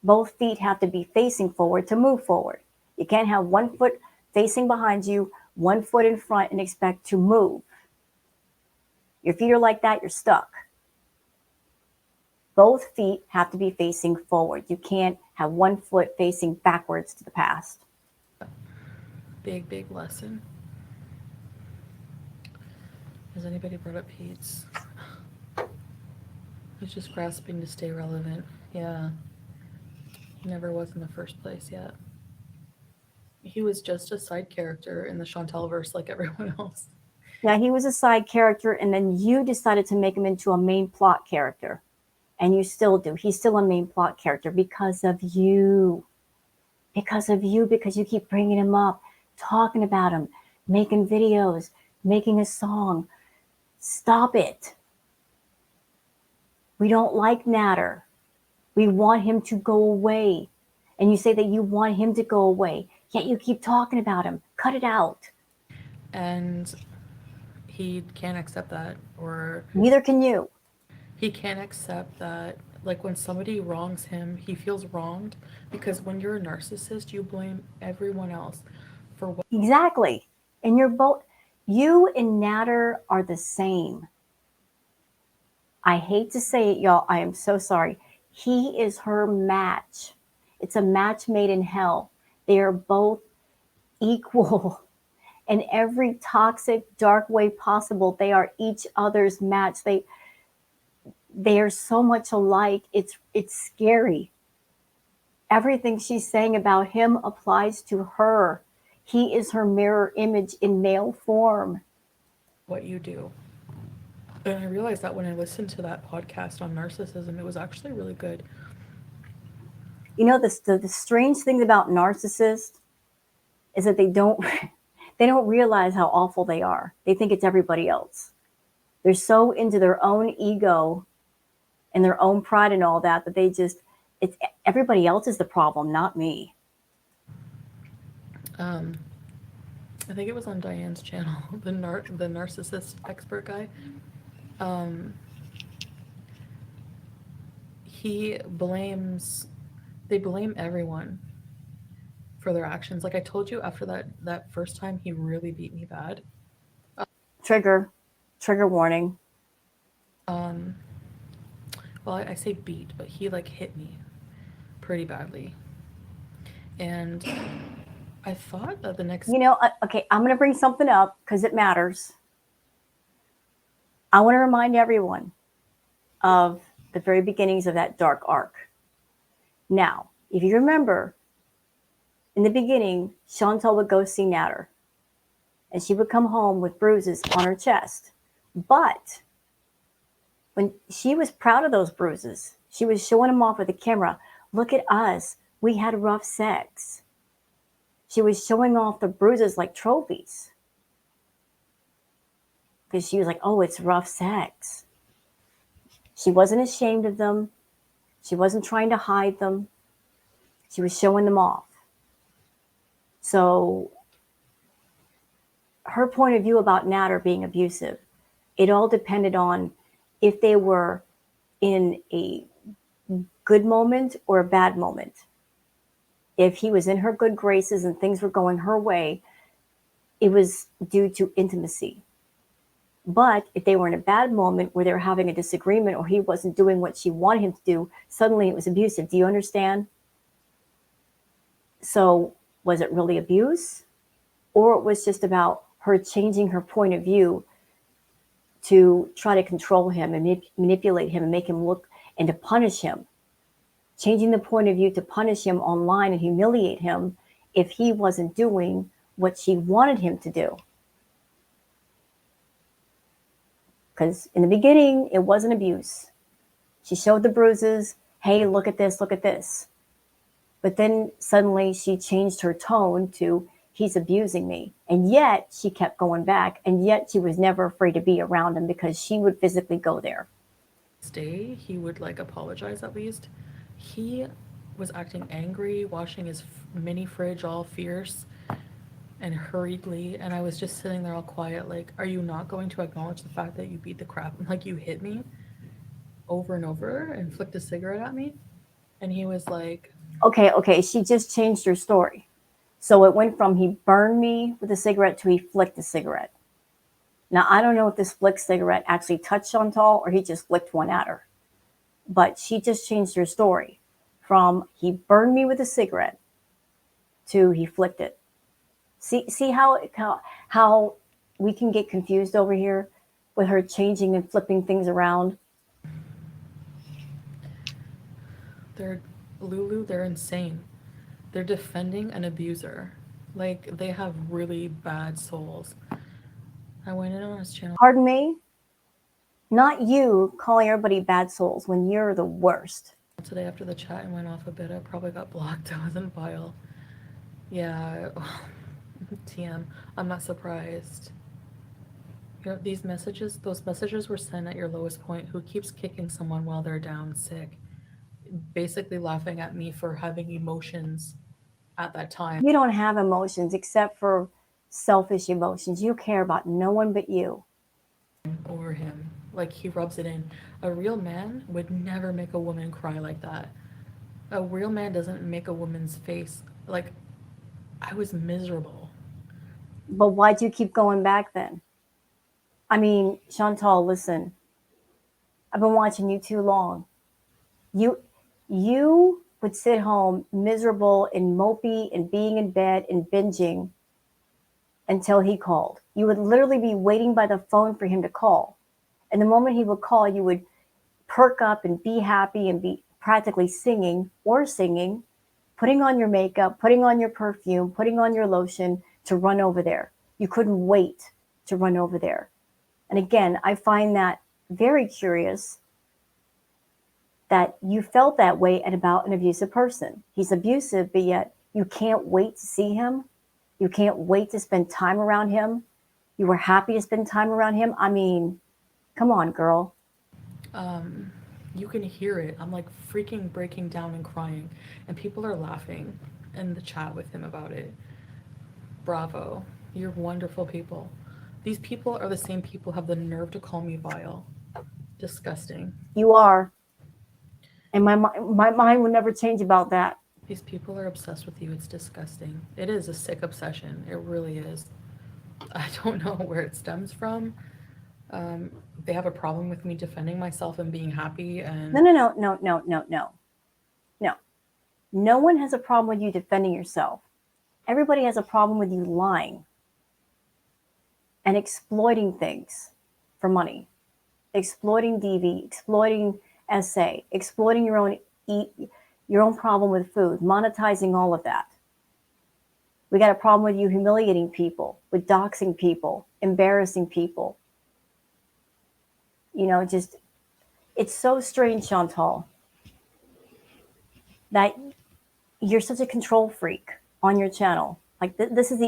Both feet have to be facing forward to move forward. You can't have 1 foot facing behind you, 1 foot in front, and expect to move. Your feet are like that, you're stuck. Both feet have to be facing forward. You can't have 1 foot facing backwards to the past. Big lesson. Has anybody brought up Pete's? He's just grasping to stay relevant. Yeah. He never was in the first place yet. He was just a side character in the Chantal verse like everyone else. Yeah, he was a side character, and then you decided to make him into a main plot character. And you still do. He's still a main plot character because of you. Because of you, because you keep bringing him up, talking about him, making videos, making a song. Stop it. We don't like Natter. We want him to go away. And you say that you want him to go away, yet you keep talking about him. Cut it out. And he can't accept that, or Neither can you. he can't accept that, like, when somebody wrongs him, he feels wronged, because when you're a narcissist, you blame everyone else for what. Exactly. And you and Natter are the same. I hate to say it, y'all. I am so sorry. He is her match. It's a match made in hell. They are both equal in every toxic, dark way possible. They are each other's match. They are so much alike. It's scary. Everything she's saying about him applies to her. He is her mirror image in male form. What you do. And I realized that when I listened to that podcast on narcissism, it was actually really good. You know, the strange thing about narcissists is that they don't they don't realize how awful they are. They think it's everybody else. They're so into their own ego and their own pride and all that they just it's everybody else is the problem, not me. Um, I think it was on Diane's channel, the narcissist expert guy. Um, he blames they blame everyone for their actions. Like I told you, after that first time, he really beat me bad. Trigger, trigger warning. Um, well, I say beat, but he like hit me pretty badly, and I thought that the next You know, okay, I'm going to bring something up because it matters. I want to remind everyone of the very beginnings of that dark arc. Now, if you remember, in the beginning, Chantal would go see Natter, and she would come home with bruises on her chest. But when she was proud of those bruises, she was showing them off with the camera. Look at us. We had rough sex. She was showing off the bruises like trophies because she was like, oh, it's rough sex. She wasn't ashamed of them. She wasn't trying to hide them. She was showing them off. So her point of view about Natter being abusive, it all depended on if they were in a good moment or a bad moment. If he was in her good graces and things were going her way, it was due to intimacy. But if they were in a bad moment where they were having a disagreement or he wasn't doing what she wanted him to do, suddenly it was abusive. Do you understand? So was it really abuse? Or it was just about her changing her point of view to try to control him and manipulate him and make him look and to punish him? Changing the point of view to punish him online and humiliate him if he wasn't doing what she wanted him to do. Because in the beginning, it wasn't abuse. She showed the bruises. Hey, look at this, look at this. But then suddenly she changed her tone to, he's abusing me. And yet she kept going back. And yet she was never afraid to be around him because she would physically go there. day he would like apologize at least. He was acting angry, washing his mini fridge all fierce and hurriedly, and I was just sitting there all quiet, like, are you not going to acknowledge the fact that you beat the crap, like you hit me over and over and flicked a cigarette at me? And he was like, Okay, she just changed her story. So it went from he burned me with a cigarette to he flicked the cigarette. Now, I don't know if this flicked cigarette actually touched Chantal or he just flicked one at her. But she just changed her story from he burned me with a cigarette to he flicked it. See how we can get confused over here with her changing and flipping things around. they're Lulu, they're insane. They're defending an abuser. Like, they have really bad souls. I went in on his channel Pardon me? Not you calling everybody bad souls when you're the worst. today after the chat and went off a bit. I probably got blocked. I was in file. Yeah, TM. I'm not surprised. You know, those messages were sent at your lowest point. Who keeps kicking someone while they're down sick? Basically laughing at me for having emotions at that time. You don't have emotions except for selfish emotions. You care about no one but you. Over him. Like, he rubs it in. A real man would never make a woman cry like that. A real man doesn't make a woman's face like, I was miserable. But why'd you keep going back then? I mean, Chantal, listen. I've been watching you too long. You would sit home miserable and mopey and being in bed and binging until he called. You would literally be waiting by the phone for him to call. And the moment he would call, you would perk up and be happy and be practically singing, putting on your makeup, putting on your perfume, putting on your lotion to run over there. You couldn't wait to run over there. And again, I find that very curious that you felt that way about an abusive person. He's abusive, but yet you can't wait to see him. You can't wait to spend time around him. You were happy to spend time around him. I mean, come on, girl. Um, you can hear it. I'm like freaking breaking down and crying, and people are laughing in the chat with him about it. Bravo. You're wonderful people. These people are the same people who have the nerve to call me vile. Disgusting. You are. And my mind will never change about that. These people are obsessed with you. It's disgusting. It is a sick obsession. It really is. I don't know where it stems from. Um, they have a problem with me defending myself and being happy and No. No. No one has a problem with you defending yourself. Everybody has a problem with you lying and exploiting things for money, exploiting DV, exploiting SA, exploiting your own problem with food, monetizing all of that. We got a problem with you humiliating people, with doxing people, embarrassing people. Just it's so strange, Chantal, that you're such a control freak on your channel. Like this is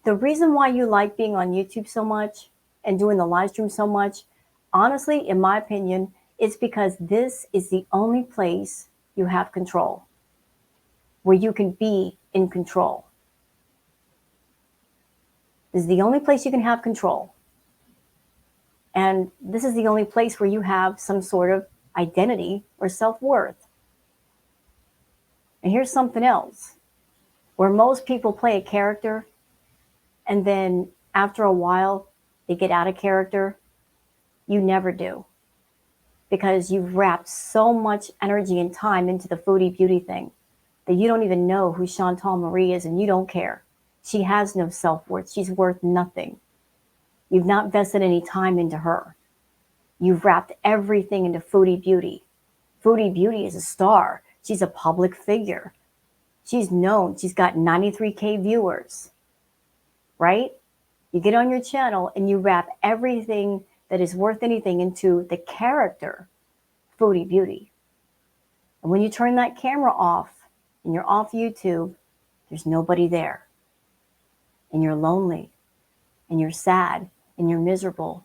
the reason why you like being on YouTube so much and doing the live stream so much. Honestly, in my opinion, it's because this is the only place you have control, where you can be in control. This is the only place you can have control. And this is the only place where you have some sort of identity or self-worth. And here's something else. Where most people play a character and then after a while they get out of character, you never do. Because you've wrapped so much energy and time into the foodie beauty thing that you don't even know who Chantal Marie is, and you don't care. She has no self-worth. She's worth nothing. You've not vested any time into her. You've wrapped everything into foodie beauty. Foodie beauty is a star. She's a public figure. She's known. She's got 93K viewers, right? You get on your channel and you wrap everything that is worth anything into the character, Foodie Beauty. And when you turn that camera off and you're off YouTube, there's nobody there. And you're lonely and you're sad and you're miserable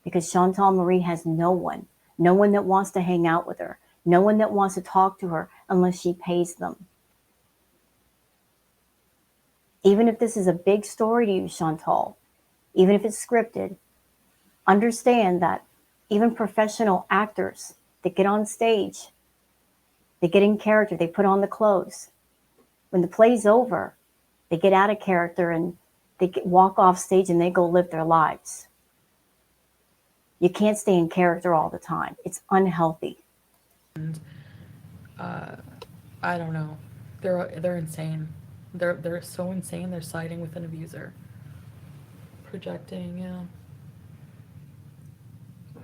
because Chantal Marie has no one that wants to hang out with her, no one that wants to talk to her unless she pays them. Even if this is a big story to you, Chantal, even if it's scripted, understand that even professional actors that get on stage, they get in character, they put on the clothes. When the play's over, they get out of character and they walk off stage and they go live their lives. You can't stay in character all the time. It's unhealthy. And I don't know. They're insane. They're so insane. They're siding with an abuser. Projecting, yeah.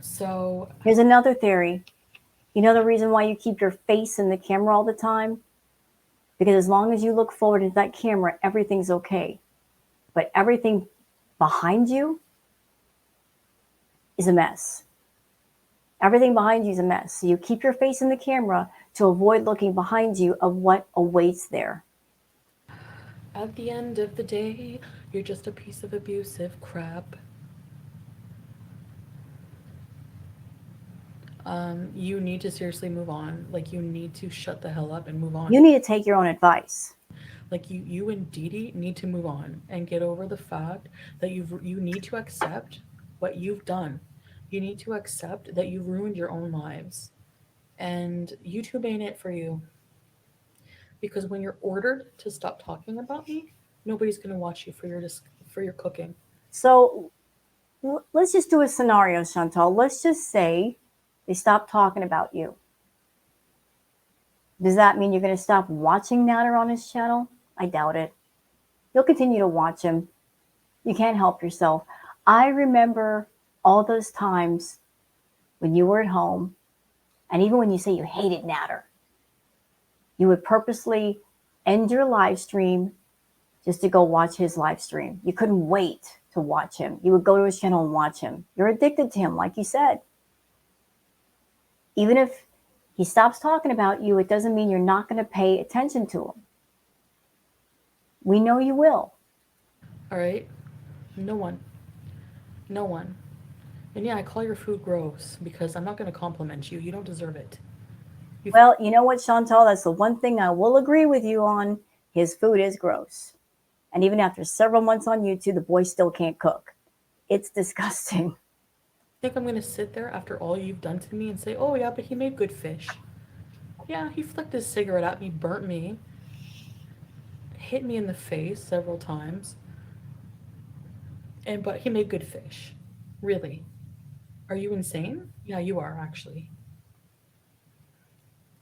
So here's another theory. You know the reason why you keep your face in the camera all the time? Because as long as you look forward into that camera, everything's okay. But everything behind you is a mess. Everything behind you is a mess. So you keep your face in the camera to avoid looking behind you of what awaits there. at the end of the day, you're just a piece of abusive crap. You need to seriously move on. Like, you need to shut the hell up and move on. You need to take your own advice. Like, you and Dee need to move on and get over the fact that you need to accept what you've done. You need to accept that you've ruined your own lives. And YouTube ain't it for you. Because when you're ordered to stop talking about me, nobody's going to watch you for your cooking. So let's just do a scenario, Chantal. Let's just say they stop talking about you. Does that mean you're going to stop watching Nader on his channel? I doubt it. You'll continue to watch him. You can't help yourself. I remember all those times when you were at home, and even when you say you hated Natter, you would purposely end your live stream just to go watch his live stream. You couldn't wait to watch him. You would go to his channel and watch him. You're addicted to him, like you said. Even if he stops talking about you, it doesn't mean you're not going to pay attention to him. We know you will. All right? No one. No one. And yeah, I call your food gross because I'm not going to compliment you. You don't deserve it. Well, you know what, Chantal? That's the one thing I will agree with you on. His food is gross. And even after several months on YouTube, the boy still can't cook. It's disgusting. Think I'm going to sit there after all you've done to me and say, oh, yeah, but he made good fish? Yeah, he flicked his cigarette at me, burnt me, hit me in the face several times, and but he made good fish. Really? Are you insane? Yeah, you are actually.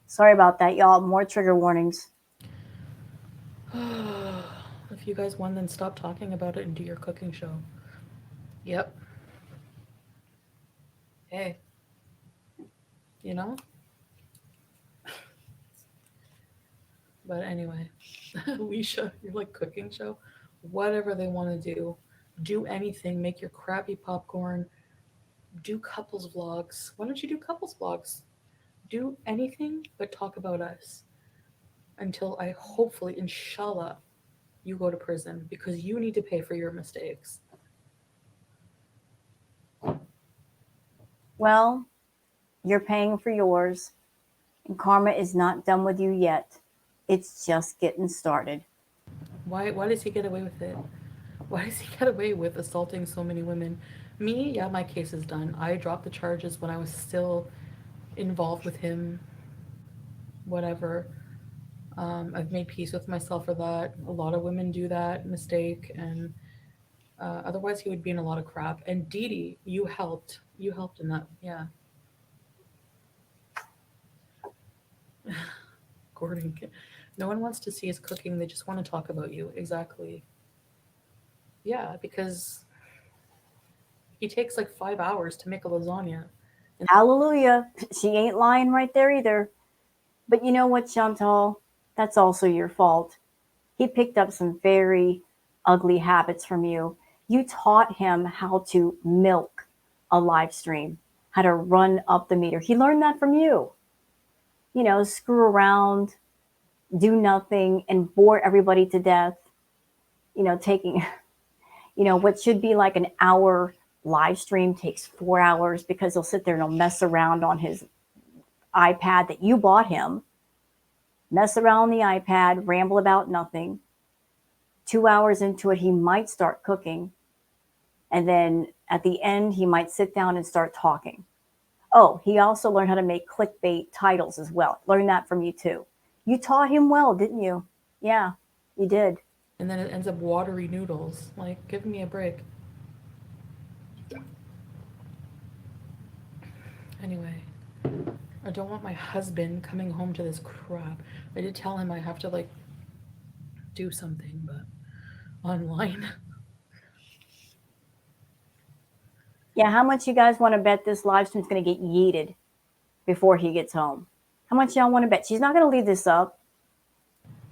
Sorry about that, y'all. More trigger warnings. If you guys won, then stop talking about it and do your cooking show. Yep. Hey, you know? But anyway, Alicia, your like cooking show, whatever they want to do anything, make your crappy popcorn, do couples vlogs. Why don't you do couples vlogs? Do anything but talk about us until I hopefully, inshallah, you go to prison because you need to pay for your mistakes. Well, you're paying for yours, and karma is not done with you yet. It's just getting started. Why does he get away with it? Why does he get away with assaulting so many women? Me, yeah, my case is done. I dropped the charges when I was still involved with him, whatever. I've made peace with myself for that. A lot of women do that mistake, and otherwise he would be in a lot of crap. And Dee Dee, you helped. You helped in that. Yeah. Gordon, no one wants to see his cooking. They just want to talk about you. Exactly. Yeah, because he takes like 5 hours to make a lasagna. And Hallelujah. She ain't lying right there either. But you know what, Chantal? That's also your fault. He picked up some very ugly habits from you. You taught him how to milk a live stream, how to run up the meter. He learned that from you. You know, screw around, do nothing, and bore everybody to death. You know, taking, what should be like an hour live stream takes 4 hours because he'll sit there and he'll mess around on his iPad that you bought him, mess around on the iPad, ramble about nothing. 2 hours into it, he might start cooking. And then at the end, he might sit down and start talking. Oh, he also learned how to make clickbait titles as well. Learned that from you too. You taught him well, didn't you? Yeah, you did. then it ends up watery noodles. Like, give me a break. Anyway, I don't want my husband coming home to this crap. I did tell him I have to like do something, but online. Yeah, how much you guys want to bet this live stream's going to get yeeted before he gets home? How much y'all want to bet? She's not going to leave this up,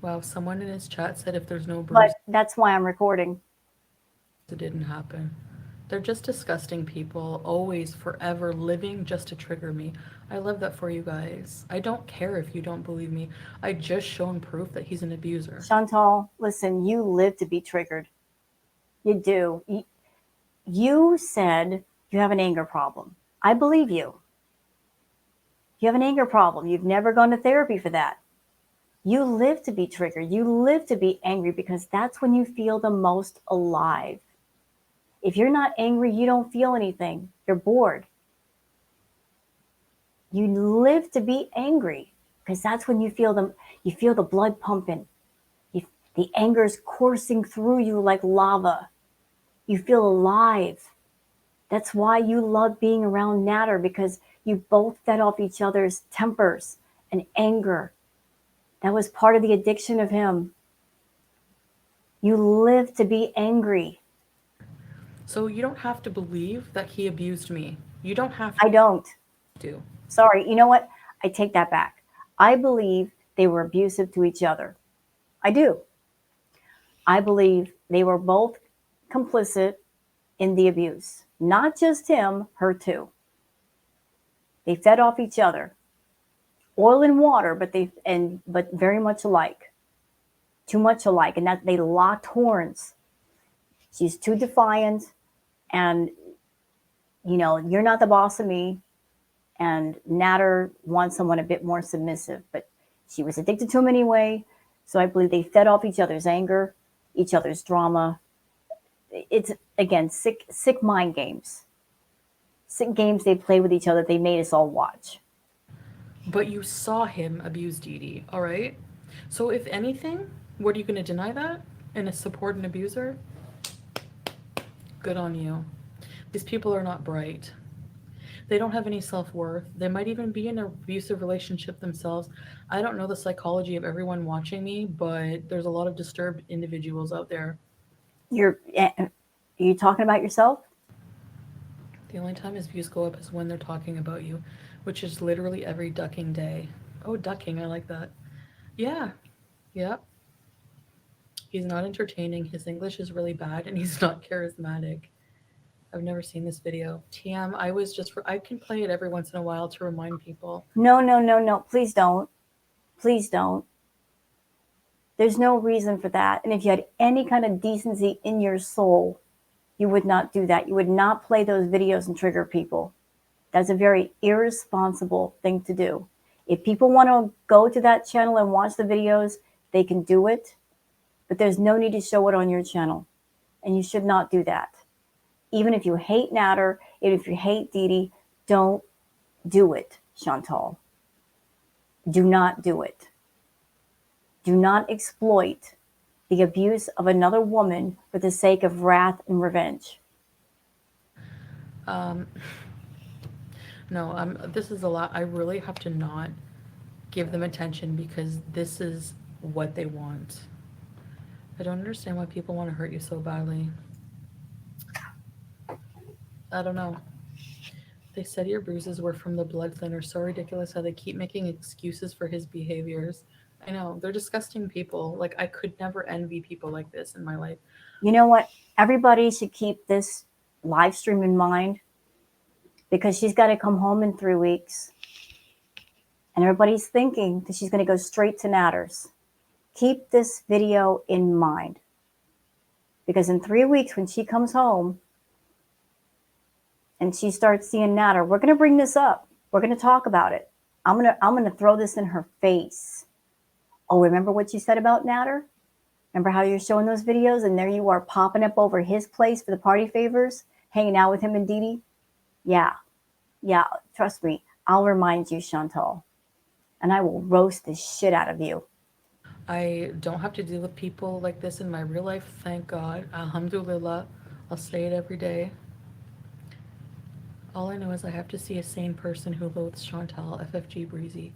Wow, someone in his chat said if there's no but bruise, that's why I'm recording. it didn't happen. They're just disgusting people, always, forever living just to trigger me. I love that for you guys. I don't care if you don't believe me. I just shown proof that he's an abuser. Chantal, listen, you live to be triggered. You do. You said you have an anger problem. I believe you. You have an anger problem. You've never gone to therapy for that. You live to be triggered. You live to be angry because that's when you feel the most alive. If you're not angry, you don't feel anything. You're bored. You live to be angry because that's when you feel the blood pumping. You, the anger's coursing through you like lava. You feel alive. That's why you love being around Natter because you both fed off each other's tempers and anger. That was part of the addiction of him. You live to be angry. So you don't have to believe that he abused me. You don't have I don't. to. Sorry. You know what? I take that back. I believe they were abusive to each other. I do. I believe they were both complicit in the abuse. Not just him, her too. They fed off each other. Oil and water, but very much alike. Too much alike, and that they locked horns. She's too defiant, and you're not the boss of me. And Natter wants someone a bit more submissive, but she was addicted to him anyway. So I believe they fed off each other's anger, each other's drama. It's again sick mind games, sick games they play with each other. They made us all watch. But you saw him abuse Dee Dee, all right? So if anything, what are you going to deny that and support an abuser? Good on you. These people are not bright. They don't have any self worth. They might even be in an abusive relationship themselves. I don't know the psychology of everyone watching me, but there's a lot of disturbed individuals out there. Are you talking about yourself? The only time his views go up is when they're talking about you, which is literally every ducking day. Oh, ducking, I like that. Yeah, yeah. He's not entertaining. His English is really bad, and he's not charismatic. I've never seen this video. TM, I can play it every once in a while to remind people. No, no, no, no. Please don't. Please don't. There's no reason for that. And if you had any kind of decency in your soul, you would not do that. You would not play those videos and trigger people. That's a very irresponsible thing to do. If people want to go to that channel and watch the videos, they can do it, but there's no need to show it on your channel. And you should not do that. Even if you hate Natter, even if you hate Dee Dee, don't do it, Chantal. Do not do it. Do not exploit the abuse of another woman for the sake of wrath and revenge. Um, no, this is a lot. I really have to not give them attention because this is what they want. I don't understand why people want to hurt you so badly. I don't know. They said your bruises were from the blood thinner. So ridiculous how they keep making excuses for his behaviors. I know, they're disgusting people. Like, I could never envy people like this in my life. You know what? Everybody should keep this live stream in mind because she's got to come home in 3 weeks. And everybody's thinking that she's going to go straight to Natters. Keep this video in mind because in 3 weeks, when she comes home and she starts seeing Natter, we're going to bring this up. We're going to talk about it. I'm going to throw this in her face. Oh, remember what you said about Natter? Remember how you're showing those videos and there you are popping up over his place for the party favors, hanging out with him and Dee Dee? Yeah, yeah, trust me. I'll remind you, Chantal, and I will roast the shit out of you. I don't have to deal with people like this in my real life, thank God. Alhamdulillah. I'll say it every day. All I know is I have to see a sane person who loathes Chantal, FFG Breezy.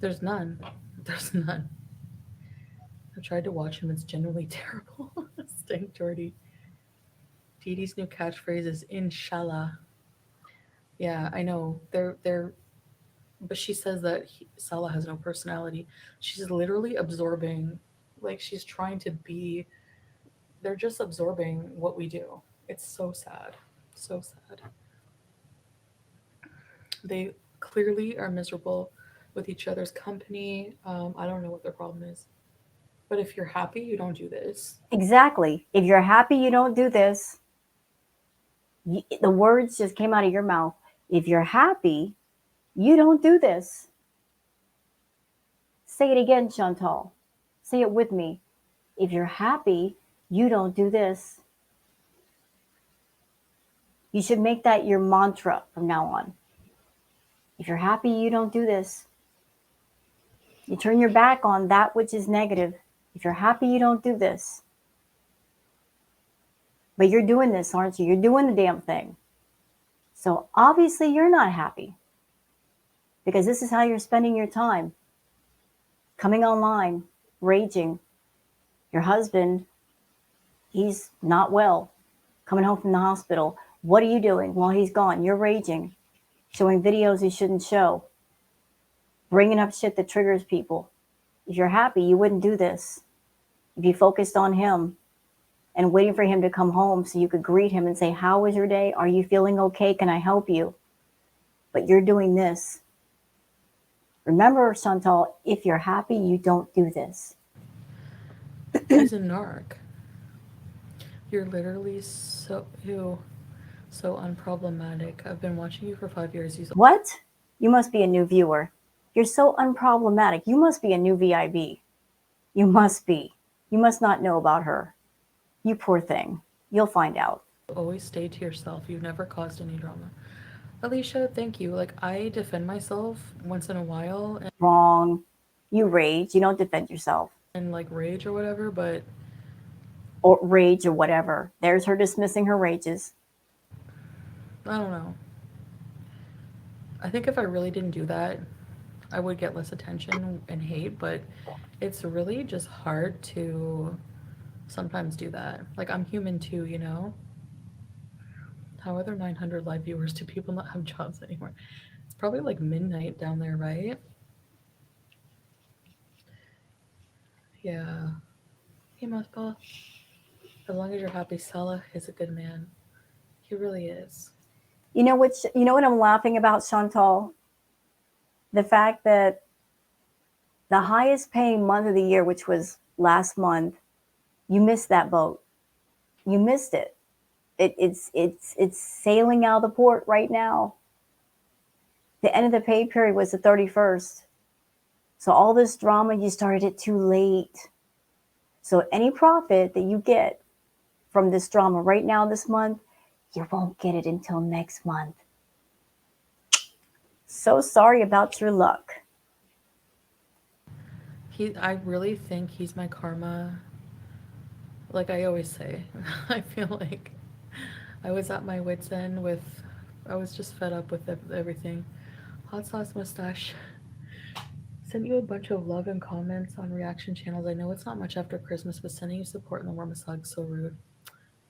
There's none. There's none. I've tried to watch him, it's genuinely terrible. Stank Jordy. Dee Dee's new catchphrase is Inshallah. Yeah, I know. They're but she says that Salah has no personality. She's literally absorbing, like she's trying to be. They're just absorbing what we do. It's so sad, so sad. They clearly are miserable with each other's company. I don't know what their problem is, but if you're happy, you don't do this. Exactly. If you're happy you don't do this, the words just came out of your mouth. If you're happy, you don't do this. Say it again, Chantal. Say it with me. If you're happy, you don't do this. You should make that your mantra from now on. If you're happy, you don't do this. You turn your back on that which is negative. If you're happy, you don't do this. But you're doing this, aren't you? You're doing the damn thing. So obviously, you're not happy because this is how you're spending your time coming online, raging. Your husband, he's not well. coming home from the hospital. What are you doing while he's gone? You're raging, showing videos you shouldn't show, bringing up shit that triggers people. If you're happy, you wouldn't do this. If you focused on him and waiting for him to come home so you could greet him and say, how was your day? Are you feeling okay? Can I help you? But you're doing this. Remember, Chantal, if you're happy, you don't do this. He's a narc. You're literally so unproblematic. I've been watching you for 5 years. He's What? You must be a new viewer. You're so unproblematic. You must be a new VIB. You must be. You must not know about her. You poor thing. You'll find out. always stayed to yourself. You've never caused any drama. Alicia, thank you. Like, I defend myself once in a while Wrong. You rage. You don't defend yourself. and like rage or whatever, but Or rage or whatever. There's her dismissing her rages. I don't know. I think if I really didn't do that, I would get less attention and hate, but it's really just hard to sometimes do that. Like, I'm human too, you know? How are there 900 live viewers? Do people not have jobs anymore? It's probably like midnight down there, right? Yeah. Hey, Maspa. As long as you're happy, Salah is a good man. He really is. You know what I'm laughing about, Chantal? The fact that the highest paying month of the year, which was last month, you missed that boat. You missed it. It's sailing out of the port right now. The end of the pay period was the 31st. So all this drama, you started it too late. So any profit that you get from this drama right now this month, you won't get it until next month. So sorry about your luck. I really think he's my karma. Like I always say, I feel like I was at my wits' end with, I was just fed up with everything. Hot sauce mustache. Sent you a bunch of love and comments on reaction channels. I know it's not much after Christmas, but sending you support and the warmest hugs so rude.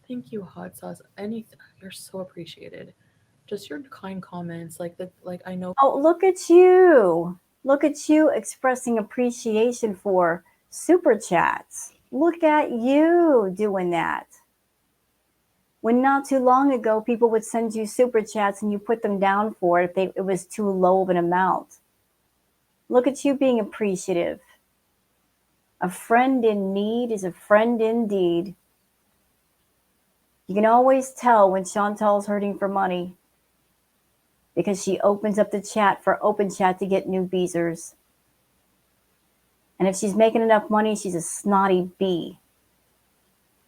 Thank you, hot sauce. You're so appreciated. Just your kind comments, like I know Oh, look at you. Look at you expressing appreciation for super chats. Look at you doing that. When not too long ago, people would send you super chats and you put them down for it if it was too low of an amount. Look at you being appreciative. A friend in need is a friend indeed. You can always tell when Chantal's hurting for money because she opens up the chat for open chat to get new beezers. And if she's making enough money, she's a snotty bee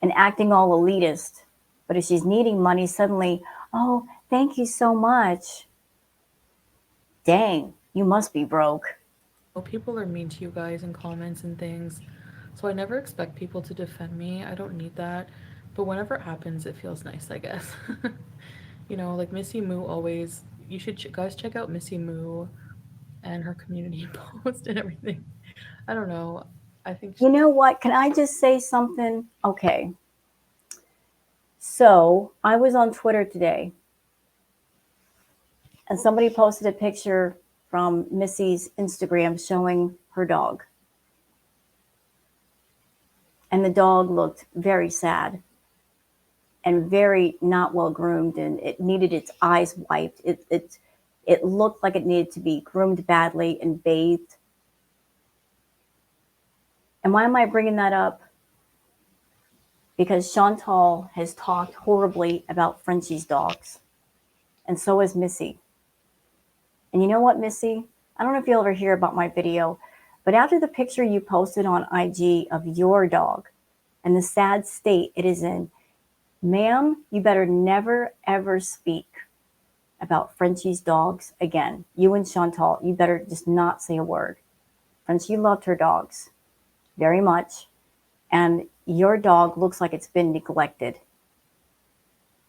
and acting all elitist. But if she's needing money, suddenly, oh, thank you so much. Dang, you must be broke. people are mean to you guys in comments and things. So I never expect people to defend me. I don't need that. But whenever it happens, it feels nice, I guess. You know, like Missy Moo always, you should guys check out Missy Moo and her community post and everything. I don't know. I think You know what? Can I just say something? Okay. So I was on Twitter today and somebody posted a picture from Missy's Instagram showing her dog. And the dog looked very sad and very not well groomed, and it needed its eyes wiped. It looked like it needed to be groomed badly and bathed. And why am I bringing that up? Because Chantal has talked horribly about Frenchie's dogs, and so has Missy. And you know what, Missy? I don't know if you'll ever hear about my video, but after the picture you posted on IG of your dog and the sad state it is in, ma'am, you better never, ever speak about Frenchie's dogs again. You and Chantal, you better just not say a word. Frenchie loved her dogs very much, and your dog looks like it's been neglected.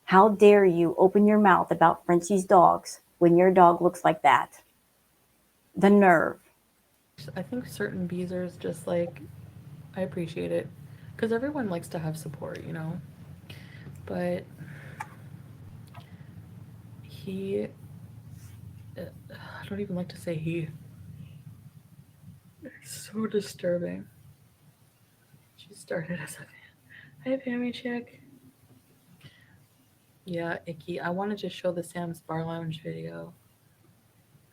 How dare you open your mouth about Frenchie's dogs when your dog looks like that? The nerve. I think certain beezers just like I appreciate it because everyone likes to have support, you know. But he, I don't even like to say he, it's so disturbing. She started as a fan. Hi, Pammy Chick. Yeah, icky. I wanted to show the Sam's Bar Lounge video.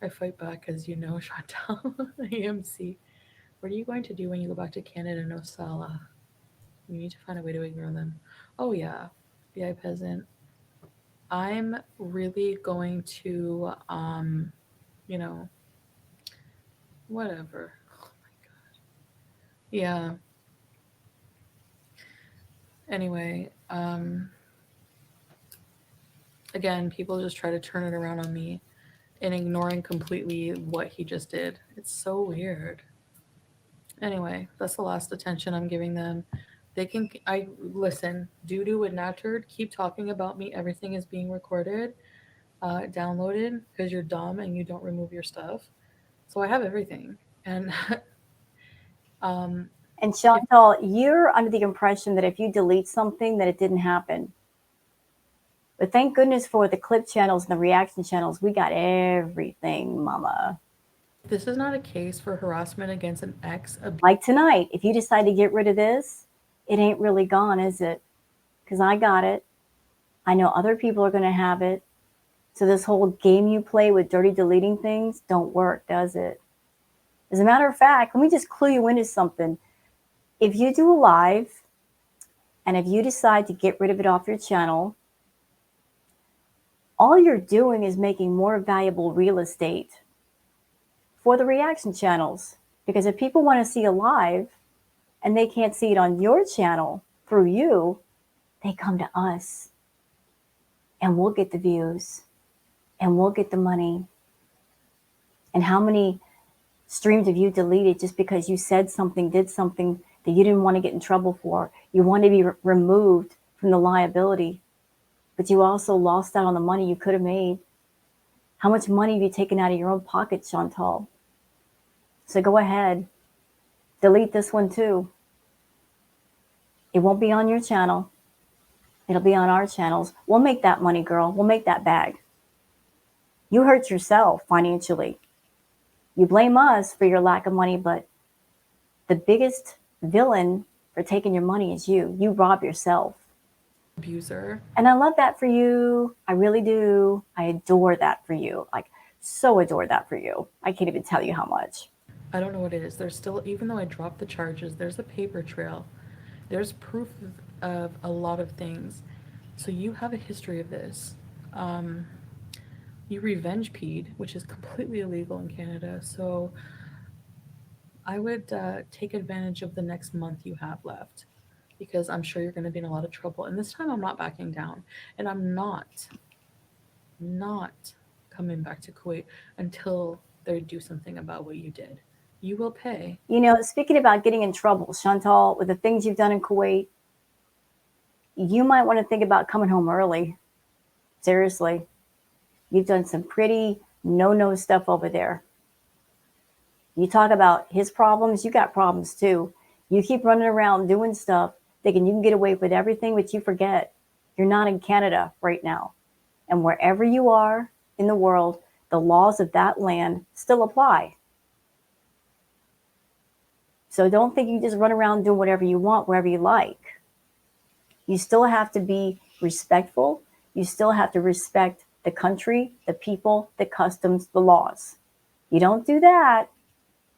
I fight back as you know, Chantal. AMC. What are you going to do when you go back to Canada, no Sala? You need to find a way to ignore them. Oh, yeah. BI Peasant. I'm really going to, you know, whatever. Yeah. Anyway, again, people just try to turn it around on me and ignoring completely what he just did. It's so weird. Anyway, that's the last attention I'm giving them. They can, I listen, Doodoo and Naturd keep talking about me. Everything is being recorded, downloaded because you're dumb and you don't remove your stuff. So I have everything. And um, And if Chantal, you're under the impression that if you delete something, that it didn't happen. But thank goodness for the clip channels and the reaction channels. We got everything, mama. this is not a case for harassment against an ex Like tonight, if you decide to get rid of this, it ain't really gone, is it? Because I got it. I know other people are going to have it. So this whole game you play with dirty deleting things don't work, does it? As a matter of fact, let me just clue you into something. If you do a live and if you decide to get rid of it off your channel, all you're doing is making more valuable real estate for the reaction channels. Because if people want to see a live and they can't see it on your channel through you, they come to us and we'll get the views and we'll get the money. And how many streams have you deleted just because you said something, did something that you didn't want to get in trouble for? You want to be removed from the liability, but you also lost out on the money you could have made. How much money have you taken out of your own pocket, Chantal? So go ahead, delete this one too. It won't be on your channel. It'll be on our channels. We'll make that money, girl. We'll make that bag. You hurt yourself financially. You blame us for your lack of money, but the biggest villain for taking your money is you. You rob yourself. abuser, And I love that for you. I really do. I adore that for you. Like, so adore that for you. I can't even tell you how much. I don't know what it is. There's still, even though I dropped the charges, there's a paper trail. There's proof of a lot of things. So you have a history of this. Um, you revenge peed, which is completely illegal in Canada. So I would take advantage of the next month you have left because I'm sure you're going to be in a lot of trouble. And this time I'm not backing down. And I'm not coming back to Kuwait until they do something about what you did. You will pay. You know, speaking about getting in trouble, Chantal, with the things you've done in Kuwait, you might want to think about coming home early. Seriously. You've done some pretty no stuff over there. You talk about his problems, you got problems too. You keep running around doing stuff, thinking you can get away with everything, but you forget you're not in Canada right now. And wherever you are in the world, the laws of that land still apply. So don't think you just run around doing whatever you want, wherever you like. You still have to be respectful. You still have to respect the country, the people, the customs, the laws. You don't do that,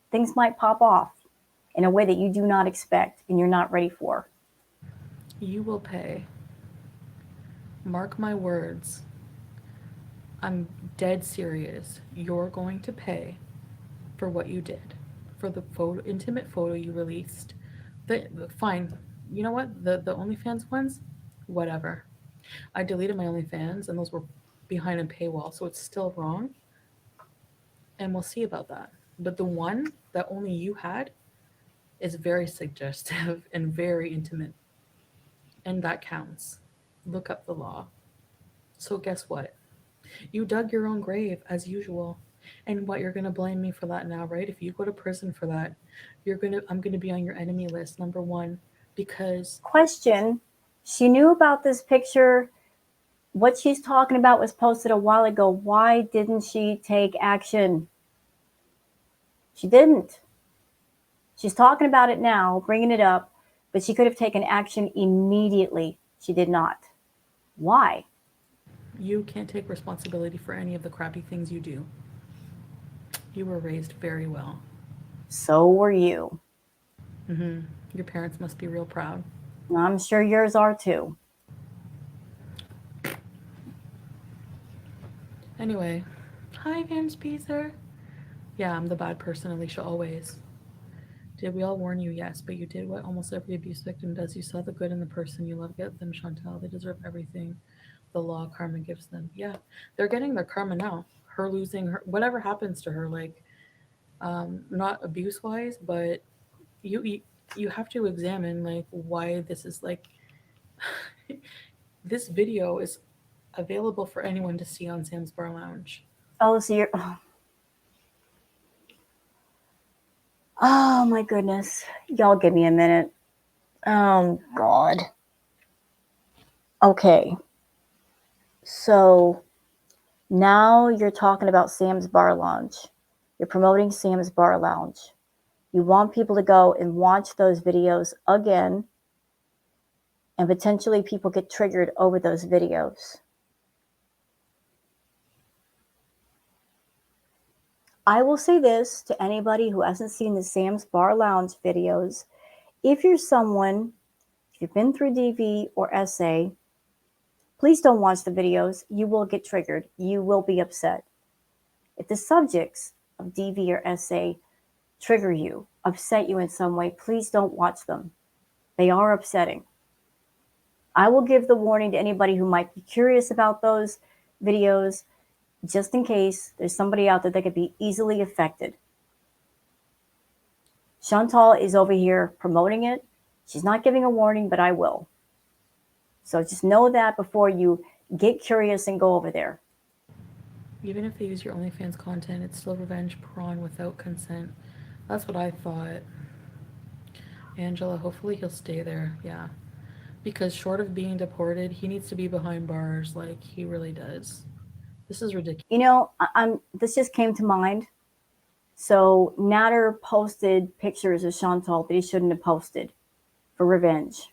things might pop off in a way that you do not expect and you're not ready for. You will pay. Mark my words. I'm dead serious. You're going to pay for what you did, for the photo, intimate photo you released. Fine. You know what? The OnlyFans ones, whatever. I deleted my OnlyFans, and those were behind a paywall, so it's still wrong. And we'll see about that. But the one that only you had is very suggestive and very intimate, and that counts. Look up the law. So guess what? You dug your own grave as usual. And what, you're gonna blame me for that now, right? If you go to prison for that, I'm gonna be on your enemy list, number one, because Question. She knew about this picture What she's talking about was posted a while ago. Why didn't she take action? She didn't. She's talking about it now, bringing it up, but she could have taken action immediately. She did not. Why? You can't take responsibility for any of the crappy things you do. You were raised very well. So were you. Hmm. Your parents must be real proud. I'm sure yours are too. Anyway, hi, Van Speezer. Yeah, I'm the bad person, Alicia, always. Did we all warn you? Yes, but you did what almost every abuse victim does. You saw the good in the person you love. Get them, Chantal. They deserve everything the law karma gives them. Yeah, they're getting their karma now. Her losing her, whatever happens to her, like, not abuse wise, but you you have to examine like why this is like this video is available for anyone to see on Sam's Bar Lounge. Oh, so you're. Oh my goodness. Y'all give me a minute. Oh God. Okay. So now you're talking about Sam's Bar Lounge. You're promoting Sam's Bar Lounge. You want people to go and watch those videos again, and potentially people get triggered over those videos. I will say this to anybody who hasn't seen the Sam's Bar Lounge videos. If you're someone, if you've been through DV or SA, please don't watch the videos. You will get triggered. You will be upset. If the subjects of DV or SA trigger you, upset you in some way, please don't watch them. They are upsetting. I will give the warning to anybody who might be curious about those videos, just in case there's somebody out there that could be easily affected. Chantal is over here promoting it. She's not giving a warning, but I will. So just know that before you get curious and go over there. Even if they use your OnlyFans content, it's still revenge porn without consent. That's what I thought. Angela, hopefully he'll stay there. Yeah. Because short of being deported, he needs to be behind bars. Like, he really does. This is ridiculous. You know, this just came to mind. So Natter posted pictures of Chantal that he shouldn't have posted for revenge.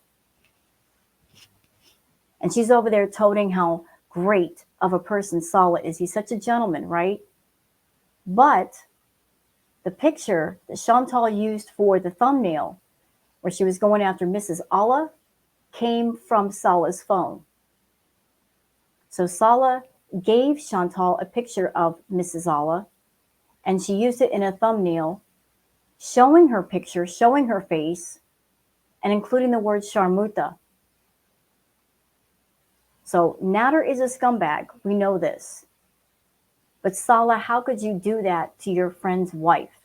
And she's over there toting how great of a person Sala is. He's such a gentleman, right? But the picture that Chantal used for the thumbnail, where she was going after Mrs. Allah, came from Sala's phone. So Sala gave Chantal a picture of Mrs. Allah, and she used it in a thumbnail, showing her picture, showing her face, and including the word Sharmuta. So Nader is a scumbag. We know this. But Salah, how could you do that to your friend's wife?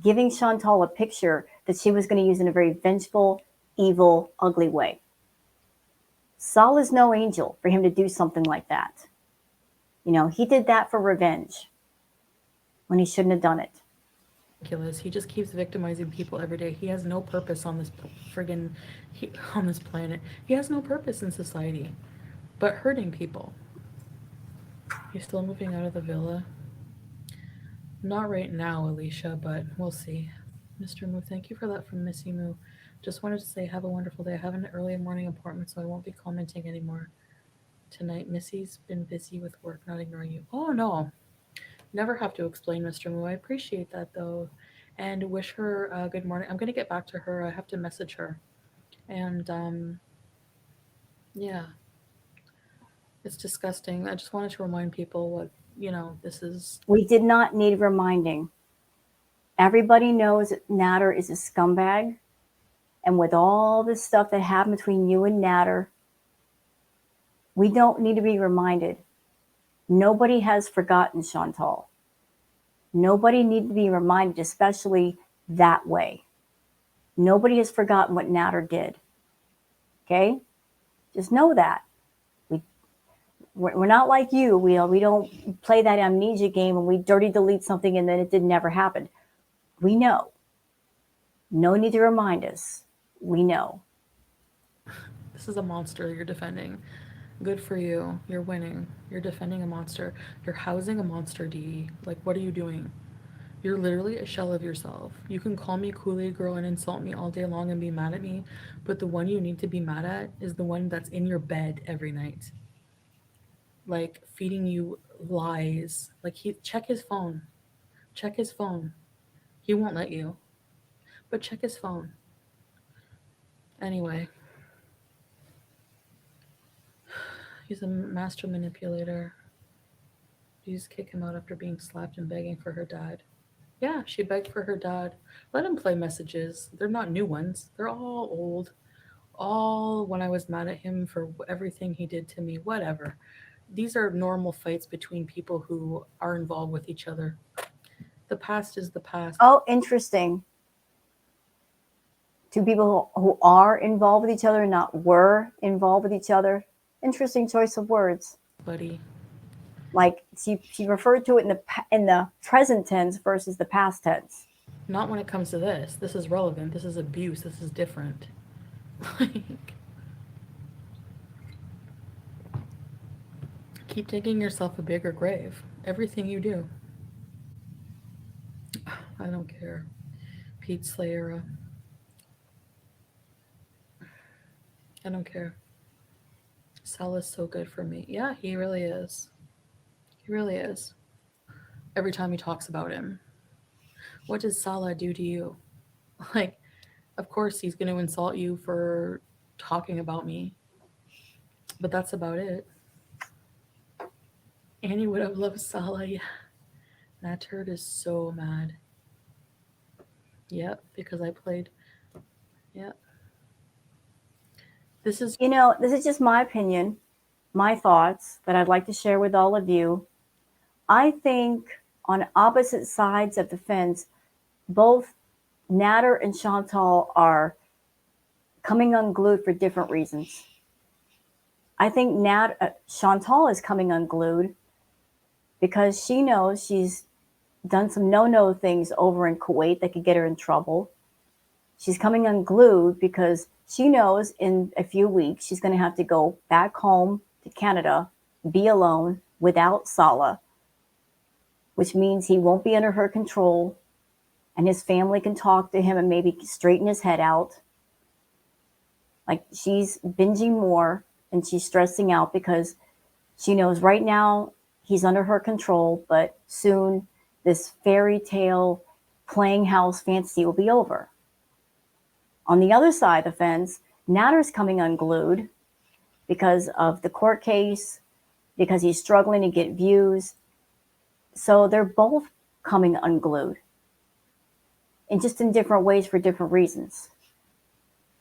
Giving Chantal a picture that she was going to use in a very vengeful, evil, ugly way. Salah's no angel for him to do something like that. You know, he did that for revenge when he shouldn't have done it. Ridiculous. He just keeps victimizing people every day. He has no purpose on this friggin' on this planet. He has no purpose in society, but hurting people. He's still moving out of the villa. Not right now, Alicia, but we'll see. Mr. Moo, thank you for that from Missy Moo. Just wanted to say have a wonderful day. I have an early morning appointment, so I won't be commenting anymore tonight. Missy's been busy with work, not ignoring you. Oh no, never have to explain, Mr. Moo. I appreciate that though, and wish her a good morning. I'm gonna get back to her. I have to message her, and yeah, it's disgusting. I just wanted to remind people what this is. We did not need reminding. Everybody knows that Nader is a scumbag. And with all this stuff that happened between you and Nader, we don't need to be reminded. Nobody has forgotten Chantal. Nobody needs to be reminded, especially that way. Nobody has forgotten what Nader did. Okay? Just know that. We're not like you. We don't play that amnesia game and we dirty delete something and then it did never happen. We know. No need to remind us. We know. This is a monster you're defending. Good for you. You're winning. You're defending a monster. You're housing a monster, Dee. Like, what are you doing? You're literally a shell of yourself. You can call me Kool-Aid girl and insult me all day long and be mad at me, but the one you need to be mad at is the one that's in your bed every night, like feeding you lies. Like, he check his phone. Check his phone. He won't let you, but check his phone. Anyway, he's a master manipulator. You just kick him out after being slapped and begging for her dad. Yeah, she begged for her dad. Let him play messages. They're not new ones. They're all old. All when I was mad at him for everything he did to me, whatever. These are normal fights between people who are involved with each other. The past is the past. Oh, interesting. Two people who are involved with each other, not were involved with each other. Interesting choice of words. Buddy. Like she referred to it in the present tense versus the past tense. Not when it comes to this. This is relevant. This is abuse. This is different. Like, keep digging yourself a bigger grave. Everything you do. I don't care. Pete Slayer. I don't care. Sal is so good for me. Yeah, he really is. He really is. Every time he talks about him, what does Salah do to you? Like, of course, he's going to insult you for talking about me, but that's about it. Annie would have loved Salah. Yeah, that turd is so mad. Yep, because I played. Yep. This is. You know, this is just my opinion, my thoughts that I'd like to share with all of you. I think on opposite sides of the fence, both Nader and Chantal are coming unglued for different reasons. I think Chantal is coming unglued because she knows she's done some no things over in Kuwait that could get her in trouble. She's coming unglued because she knows in a few weeks she's going to have to go back home to Canada, be alone without Salah, which means he won't be under her control and his family can talk to him and maybe straighten his head out. Like, she's binging more and she's stressing out because she knows right now he's under her control, but soon this fairy tale playing house fantasy will be over. On the other side of the fence, Natter's coming unglued because of the court case, because he's struggling to get views. So they're both coming unglued, and just in different ways for different reasons.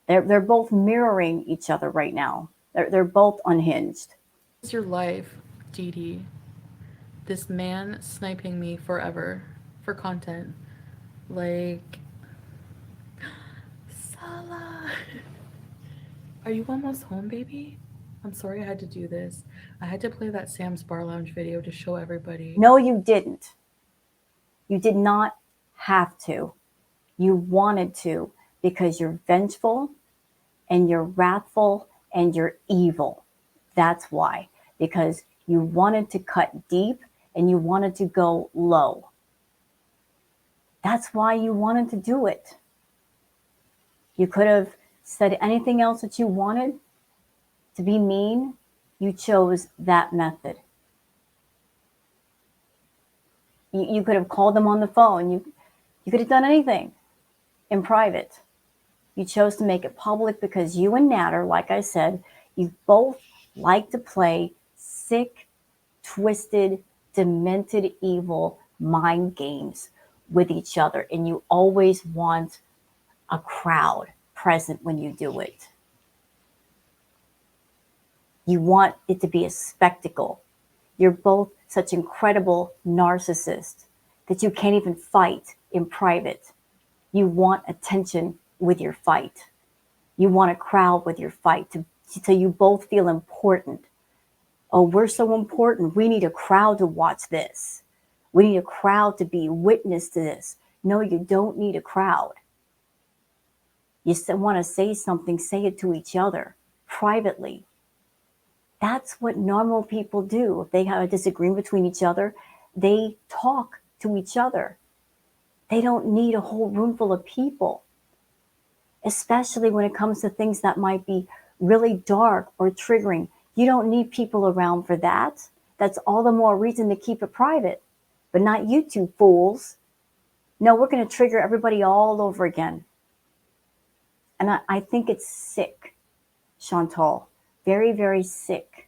They're both mirroring each other right now. They're both unhinged. This is your life, Dee Dee. This man sniping me forever for content. Like, Salah. Are you almost home, baby? I'm sorry I had to do this. I had to play that Sam's Bar Lounge video to show everybody. No, you didn't. You did not have to. You wanted to because you're vengeful and you're wrathful and you're evil. That's why. Because you wanted to cut deep and you wanted to go low. That's why you wanted to do it. You could have said anything else that you wanted to be mean. You chose that method. You could have called them on the phone. You could have done anything in private. You chose to make it public because you and Nader, like I said, you both like to play sick, twisted, demented, evil mind games with each other. And you always want a crowd present when you do it. You want it to be a spectacle. You're both such incredible narcissists that you can't even fight in private. You want attention with your fight. You want a crowd with your fight so you both feel important. Oh, we're so important. We need a crowd to watch this. We need a crowd to be witness to this. No, you don't need a crowd. You want to say something, say it to each other privately. That's what normal people do. If they have a disagreement between each other, they talk to each other. They don't need a whole room full of people, especially when it comes to things that might be really dark or triggering. You don't need people around for that. That's all the more reason to keep it private. But not you two fools. No, we're going to trigger everybody all over again. And I think it's sick, Chantal. Very, very sick.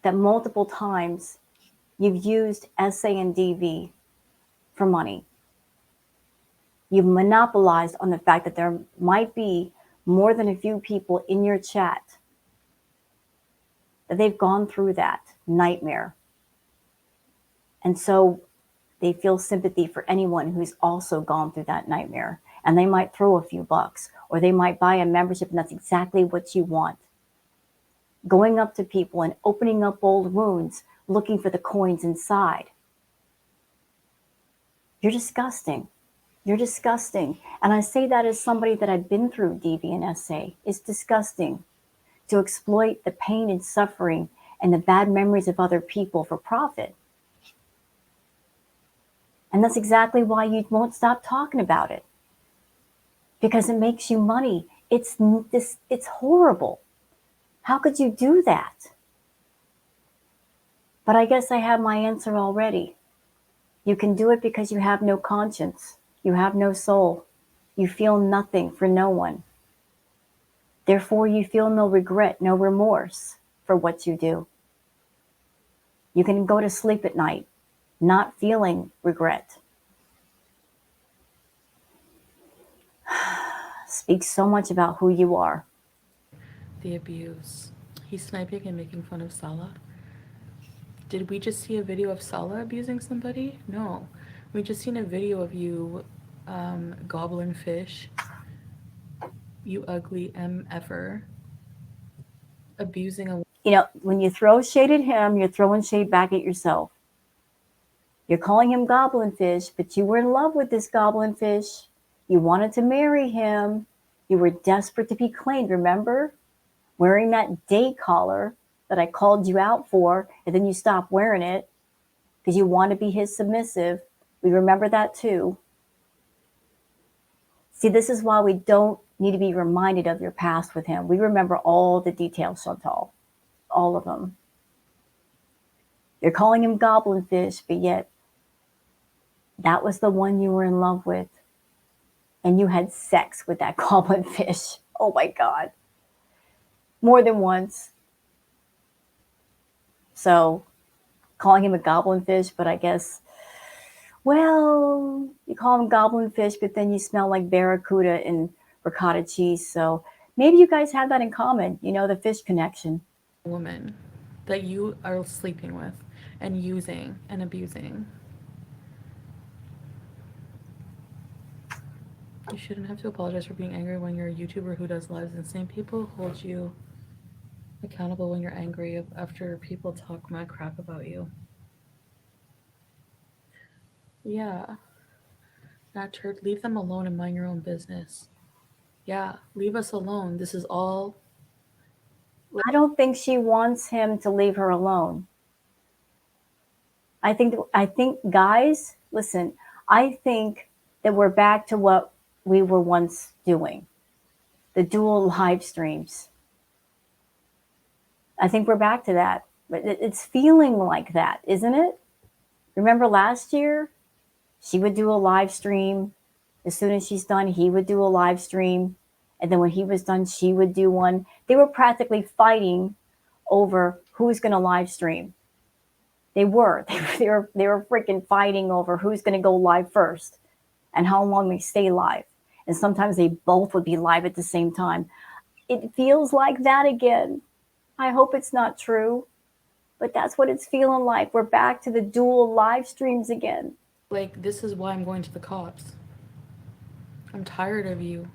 That multiple times you've used SA and DV for money. You've monopolized on the fact that there might be more than a few people in your chat that they've gone through that nightmare. And so they feel sympathy for anyone who's also gone through that nightmare. And they might throw a few bucks, or they might buy a membership, and that's exactly what you want. Going up to people and opening up old wounds, looking for the coins inside. You're disgusting. You're disgusting. And I say that as somebody that I've been through DV and SA. It's disgusting to exploit the pain and suffering and the bad memories of other people for profit. And that's exactly why you won't stop talking about it. Because it makes you money. It's horrible. How could you do that? But I guess I have my answer already. You can do it because you have no conscience. You have no soul. You feel nothing for no one. Therefore, you feel no regret, no remorse for what you do. You can go to sleep at night not feeling regret. Speaks so much about who you are. The abuse. He's sniping and making fun of Salah. Did we just see a video of Salah abusing somebody? No. We just seen a video of you, goblin fish, you ugly MFer, abusing a. You know, when you throw shade at him, you're throwing shade back at yourself. You're calling him goblin fish, but you were in love with this goblin fish. You wanted to marry him. You were desperate to be claimed, remember? Wearing that day collar that I called you out for, and then you stopped wearing it because you want to be his submissive. We remember that too. See, this is why we don't need to be reminded of your past with him. We remember all the details, Chantal. All of them. You're calling him goblin fish, but yet that was the one you were in love with. And you had sex with that goblin fish. Oh my God. More than once. So, calling him a goblin fish, but I guess, well, you call him goblin fish, but then you smell like barracuda and ricotta cheese. So, maybe you guys have that in common, you know, the fish connection. Woman that you are sleeping with and using and abusing. You shouldn't have to apologize for being angry when you're a YouTuber who does lives, and same people hold you accountable when you're angry after people talk mad crap about you. Yeah, not church. Leave them alone and mind your own business. Yeah, leave us alone. This is all. I don't think she wants him to leave her alone. I think guys, listen, I think that we're back to what we were once doing. The dual live streams. I think we're back to that. But it's feeling like that, isn't it? Remember last year? She would do a live stream. As soon as she's done, he would do a live stream. And then when he was done, she would do one. They were practically fighting over who's going to live stream. They were. They were freaking fighting over who's going to go live first and how long they stay live. And sometimes they both would be live at the same time. It feels like that again. I hope it's not true, but that's what it's feeling like. We're back to the dual live streams again. Like, this is why I'm going to the cops. I'm tired of you.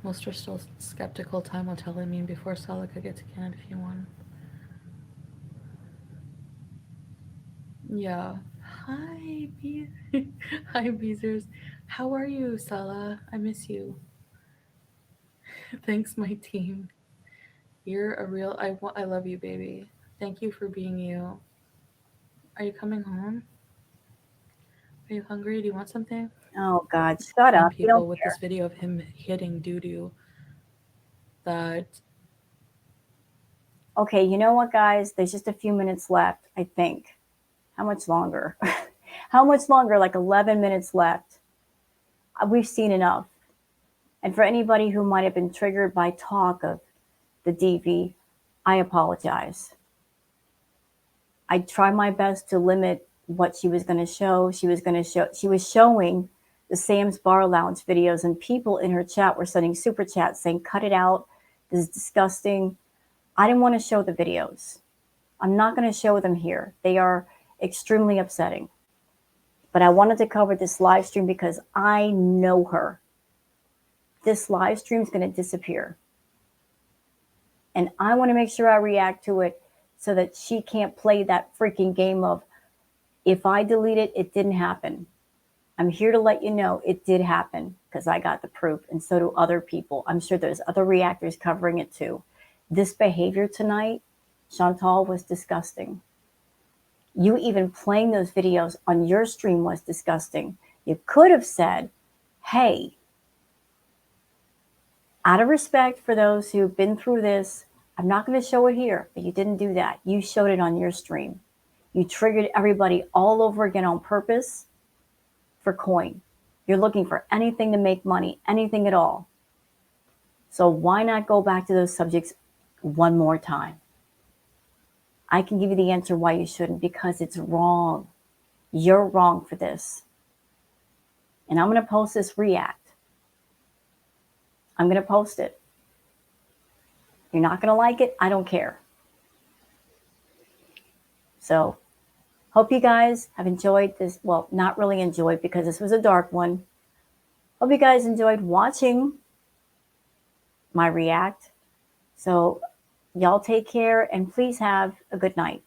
Most are still skeptical. Time will tell. I mean, before Salah could get to Canada if you won. Yeah. Hi, Hi, Beezers. How are you, Salah? I miss you. Thanks, my team. You're a real. I love you, baby. Thank you for being you. Are you coming home? Are you hungry? Do you want something? Oh God, shut And up. You don't people with this care. video of him hitting doo doo that Okay, you know what, guys? There's just a few minutes left, I think. How much longer? How much longer? Like 11 minutes left. We've seen enough. And for anybody who might have been triggered by talk of the DV, I apologize. I try my best to limit what she was going to show. She was showing the Sam's Bar Lounge videos, and people in her chat were sending super chats saying, cut it out. This is disgusting. I didn't want to show the videos. I'm not going to show them here. They are extremely upsetting. But I wanted to cover this live stream because I know her. This live stream is going to disappear. And I want to make sure I react to it so that she can't play that freaking game of, if I delete it, it didn't happen. I'm here to let you know it did happen because I got the proof, and so do other people. I'm sure there's other reactors covering it too. This behavior tonight, Chantal, was disgusting. You even playing those videos on your stream was disgusting. You could have said, hey, out of respect for those who've been through this, I'm not going to show it here, but you didn't do that. You showed it on your stream. You triggered everybody all over again on purpose for coin. You're looking for anything to make money, anything at all. So why not go back to those subjects one more time? I can give you the answer why you shouldn't, because it's wrong. You're wrong for this. And I'm going to post this react. I'm going to post it. You're not going to like it. I don't care. So hope you guys have enjoyed this. Well, not really enjoyed because this was a dark one. Hope you guys enjoyed watching my react. So y'all take care and please have a good night.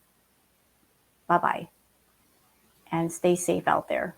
Bye-bye. And stay safe out there.